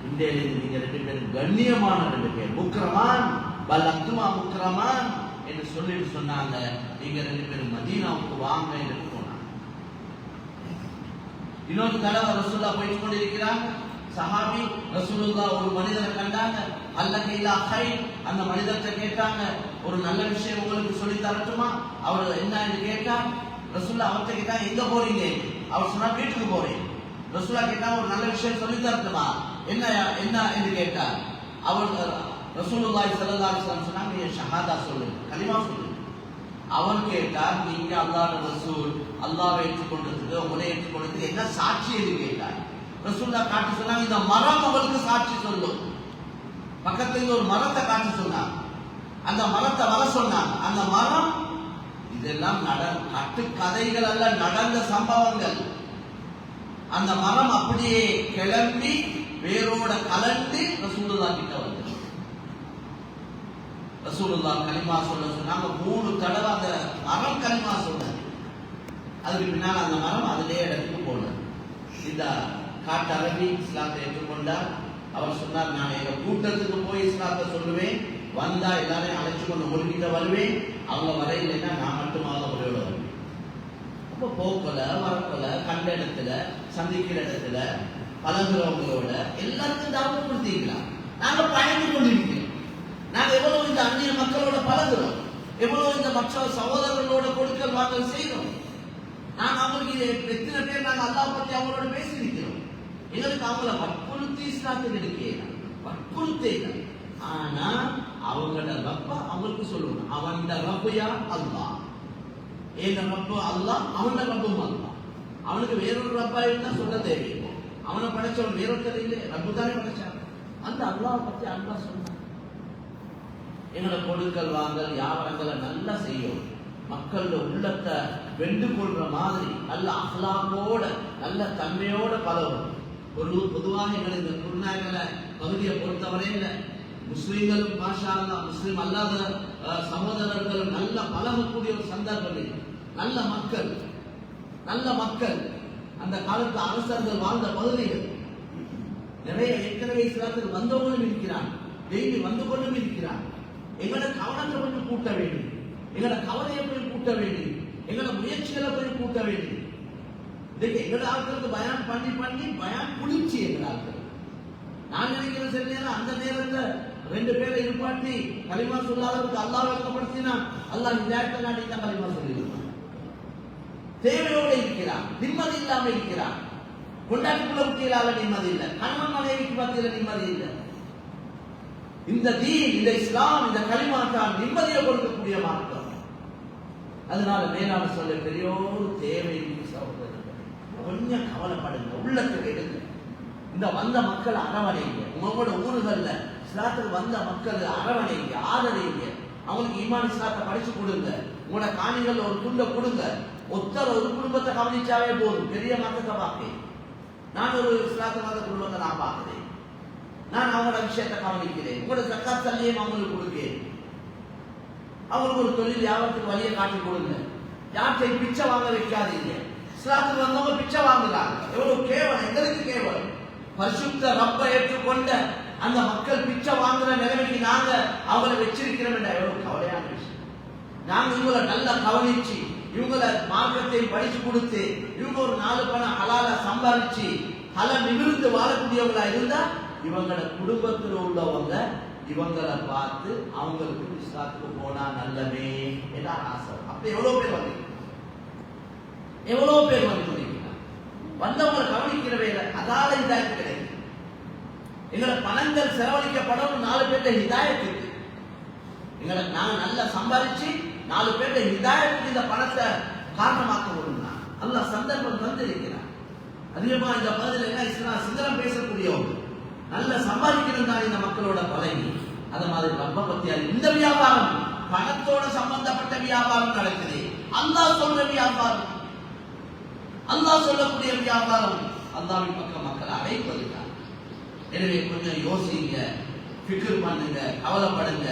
இந்தியிலிருந்து நீங்க 2 பேர் கண்ணியமான 2 பேர், முக்ரமான் பல் அக்துமா முக்ரமான் என்று சொல்லிட்டு சொன்னாங்க. நீங்க 2 பேரும் மதீனாவுக்கு வாங்க என்று போனாங்க. இன்னொரு தடவை ரசூலா போயிட்டு கொண்டிருக்கிறாங்க. சஹாபி ரசூலுல்லா ஒரு மனிதரை கண்டாங்க. அல்லகைலா ஹைர், அந்த மனிதர்கிட்ட கேட்டாங்க, ஒரு நல்ல விஷயம் உங்களுக்கு சொல்லி தரட்டுமா? அவர் என்ன என்று கேட்டார். ரசூல்லா அவர்கிட்ட கேட்டாங்க, எங்க போறீங்க? அவர் சொன்னா, வீட்டுக்கு போறேன். ரசூலா கேட்டா, ஒரு நல்ல விஷயம் சொல்லி தரட்டுமா? என்ன என்ன என்று கேட்டார். அவர் ரசூலுல்லாஹி ஸல்லல்லாஹு அலைஹி வஸல்லம் சொன்னாங்க, நீங்க ஷஹாதா சொல்லுங்க, கலிமா சொல்லுங்க. அவர் கேட்டார், நீங்க அல்லாஹ்வுடைய ரசூல், அல்லாஹ்வை ஏற்றுக்கொண்டதுக்கு உங்களை ஏற்றுக்கொண்டதுக்கு என்ன சாட்சி என்று கேட்டார். ரசூலுல்லாஹ் காட்டி சொன்னாங்க, இந்த மரம் உங்களுக்கு சாட்சி சொல்லும். பக்கத்துல ஒரு மரத்தை காட்டி சொன்னாங்க. அந்த மரத்தை வர சொன்னாங்க. அந்த மரம் இதெல்லாம் கட்டு கதைகள் அல்ல, நடந்த சம்பவங்கள். அந்த மரம் அப்படியே கிளம்பி வேரோட கலந்து ரசூலுல்லாஹ் கிட்ட வந்து ரசூலுல்லாஹ் கலிமா சொல்ல சொன்னாங்க. 3 தடவை அந்த மரம் கலிமா சொன்னது. அதுக்கு பின்னால் அந்த மரம் அதிலே இடத்துக்கு போனது. இந்த காட்டு அரபி இஸ்லாத்தை ஏற்றுக்கொண்டார். அவர் சொன்னார், நான் எங்க கூட்டத்துக்கு போய் இஸ்லாத்தை சொல்லுவேன், வந்தா எல்லாரையும் அழைச்சு கொண்டு உங்ககிட்ட வருவேன், அவங்க வரையில்லைன்னா நான் மட்டுமாக உரையோட வருவேன். அப்போ போக்கல வரக்கொல கண்ட இடத்துல சந்திக்கிற இடத்துல பழகுறவங்களோட எல்லாருக்கும் தாவத் கொடுத்தீங்களா? நாங்க பயந்து கொண்டிருக்கிறோம். நாங்க எவ்வளவு இந்த அந்நிய மக்களோட பழகுறோம், எவ்வளவு இந்த மற்ற சகோதரர்களோட கொடுக்கல் வாங்கல் செய்யறோம். நாங்க அவங்களுக்கு எத்தனை பேர் நாங்க அல்லாஹ் பத்தி அவங்களோட பேசியிருக்கிறோம். எங்களுக்கு அவங்கள வற்புறுத்தி இஸ்லாத்துக்கு எடுக்கலாம், வற்புறுத்தேன். ஆனா அவங்களோட ரப்ப அவங்களுக்கு சொல்லணும், அவன் ரப்பையா அல்லாஹ், எங்க ரப்ப அல்லாஹ், அவனோட ரப்பும் அல்லாஹ். அவனுக்கு வேறொரு ரப்பா இருந்தா சொல்ல தேவையில்லை. அவனை படைச்சவன் வேறொருத்தர் இல்லை, ரப்பு தானே படைச்சான். அந்த அல்லாஹ் பத்தி அல்லாஹ் சொன்னான். எங்களை கொடுக்கல் வாங்கல் வியாபாரங்களை நல்லா செய்யும், மக்களோட உள்ளத்தை வெண்டு கொள்ற மாதிரி நல்ல அஹ்லாக்கோட நல்ல தன்மையோட பழகும். பொதுவாக எங்களை இந்த குருநாயகல பகுதியை பொறுத்தவரையில முஸ்லிம்களும் மாஷா அல்லாஹ், முஸ்லிம் அல்லாத சகோதரர்களும் நல்ல பழகக்கூடிய ஒரு சந்தர்ப்பம். நல்ல மக்கள் அந்த காலத்து அரசர்கள் வாழ்ந்த பகுதிகள் நிறைய ஏற்கனவே இஸ்லாத்துக்கு வந்தவங்களும் இருக்கிறாங்க, டெய்லி வந்து கொண்டும் இருக்கிறாங்க. எங்களோட கவனத்தை கொஞ்சம் கூட்ட வேண்டும், எங்களோட கவலையை போய் கூட்ட வேண்டும், எங்களோட முயற்சிகளை போய் கூட்ட வேண்டும். இதுக்கு எங்களோட ஆட்களுக்கு பயான் பண்ணி பயான் குளிர்ச்சி எங்களோட ஆட்கள். நான் நினைக்கிறேன் சில நேரம் அந்த நேரத்துல 2 பேரை இருப்பாட்டி கலிமா சொல்லாதவருக்கு அல்லாஹ் விளக்கப்படுத்தினா அல்லாஹ் நியாயத்தை நாட்டி தான் கலிமா சொல்லியிருப்பான். தேவையோடு இருக்கிறான், நிம்மதி இல்லாம இருக்கிறான். கொண்டாட்டுக்குள்ள குட்டிகளால நிம்மதி இல்லை, கணவன் மனைவிக்கு மத்தியில நிம்மதி இல்லை. இந்த தீன், இந்த இஸ்லாம், இந்த கலிமா தான் நிம்மதியை கொடுக்கக்கூடிய மார்க்கம். அதனால மேலான சொல்ல பெரியோரு தேவை கொஞ்சம் கவலைப்படுங்க, உள்ளத்துக்கு எடுங்க. இந்த வந்த மக்கள் அரவணைங்க, உங்களோட ஊர்கள்ல இஸ்லாத்துக்கு வந்த மக்கள் அரவணைங்க, ஆதரவைங்க. அவங்களுக்கு ஈமான் இஸ்லாத்தை படிச்சு கொடுங்க. உங்களோட காணிகள் ஒரு துண்டை கொடுங்க. ஒரு குடும்பத்தை கவனிச்சாவே போதும், பெரிய மக்கத்தை பார்க்க. நான் ஒரு இஸ்லாத்து மத குடும்பத்தை நான் பார்க்கிறேன். நான் அவங்களோட விஷயத்தை கவனிக்கிறேன். உங்களோட ஜக்காத் சல்லியம் அவங்களுக்கு கொடுக்கிறேன். அவங்களுக்கு ஒரு தொழில் வியாபாரத்துக்கு வழியை காட்டி கொடுங்க. யார்கிட்ட பிச்சை வாங்க வைக்காதீங்க. இஸ்லாத்துக்கு வந்தவங்க பிச்சை வாங்குறாங்க. எவ்வளவு கேவலம், எங்களுக்கு கேவலம். பரிசுத்த ரப்பை ஏற்றுக்கொண்ட அந்த மக்கள் பிச்சை வாங்குற நிலைமைக்கு நாங்க அவங்களை வச்சிருக்கிறோம் என்ற எவ்வளவு கவலையான விஷயம். நாங்க இவங்களை நல்லா கவனிச்சு இவங்களை மார்க்கத்தை படிச்சு கொடுத்து இவங்க ஒரு 4 பணம் ஹலால சம்பாதிச்சு ஹல நிமிர்ந்து வாழக்கூடியவங்களா இருந்தா இவங்களோட குடும்பத்தில் உள்ளவங்க இவங்களை பார்த்து அவங்களுக்கு இஸ்லாத்துக்கு போனா நல்லவே என்ற ஆசை. அப்ப எவ்வளவு பேர் வந்து வந்தவங்களை கவனிக்கிற வேலை அதால இதாயத்து கிடைக்கும். எங்களை பணங்கள் செலவழிக்கப்படணும் 4 பேர்ட்ட ஹிதாயத்துக்கு. எங்களை நாங்க நல்லா சம்பாதிச்சு 4 பேர்ட்ட ஹிதாயத்துக்கு இந்த பணத்தை காரணமாக்க முடியும்னா அல்லாஹ் சந்தர்ப்பம் தந்திருக்கிறார். அதிகமா இந்த பகுதியில் என்ன இஸ்லாம் சிங்களம் பேசக்கூடியவங்க நல்ல சம்பாதிக்கிறது தான் இந்த மக்களோட பழகி. அத மாதிரி ரொம்ப பத்தியாரு இந்த வியாபாரம் பணத்தோட சம்பந்தப்பட்ட வியாபாரம் நடக்குது. அல்லாஹ் சொல்ற வியாபாரம், அல்லாஹ் சொல்லக்கூடிய வியாபாரம் அல்லாஹ்வின் பக்கம் மக்கள் அழைப்பதுதான். எனவே கொஞ்சம் யோசிங்க, ஃபிக்ர் பண்ணுங்க, கவலைப்படுங்க.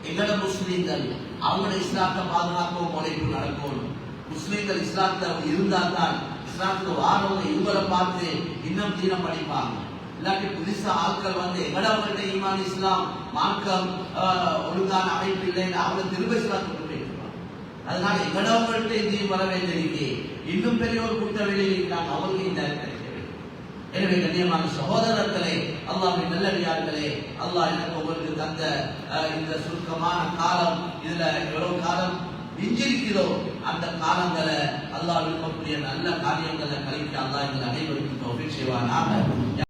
எங்கட முஸ்லீம்கள் அவங்களோட இஸ்லாத்தை பாதுகாக்கவும் உழைப்பு நடக்கணும். முஸ்லீம்கள் இஸ்லாத்துல இருந்தா தான் இஸ்லாத்துக்கு வாரவங்க இவங்களை பார்த்து இன்னும் தீனம் படிப்பாங்க. இல்லாட்டி புதுசா ஆட்கள் வந்து எங்கடவங்கள்ட்ட ஈமான் இஸ்லாம் மார்க்கம் ஒழுங்கான அமைப்பு இல்லைன்னு அவங்க திரும்ப இஸ்லாத்துக்கு போயிருப்பாங்க. அதனால எங்கடவங்கள்ட்ட இதையும் வர வேண்டியிருக்கு. இன்னும் பெரிய ஒரு குற்ற வேலையில் இருக்கிறாங்க, அவங்களுக்கு இந்த கிடைக்க வேண்டும். எனவே கண்ணியமான சகோதரர்களே, அல்லாஹ்வின் நல்லடியார்களே, அல்லாஹ் எனக்கு உங்களுக்கு தந்த இந்த சுருக்கமான காலம், இதுல எவ்வளவு காலம் மிஞ்சிருக்கிறோ அந்த காலங்களை அல்லாஹ் விரும்பக்கூடிய நல்ல காரியங்களை கழிக்க அல்லாஹ் எங்கள் அனைவருக்கும் தௌஃபீக் செய்வானாக.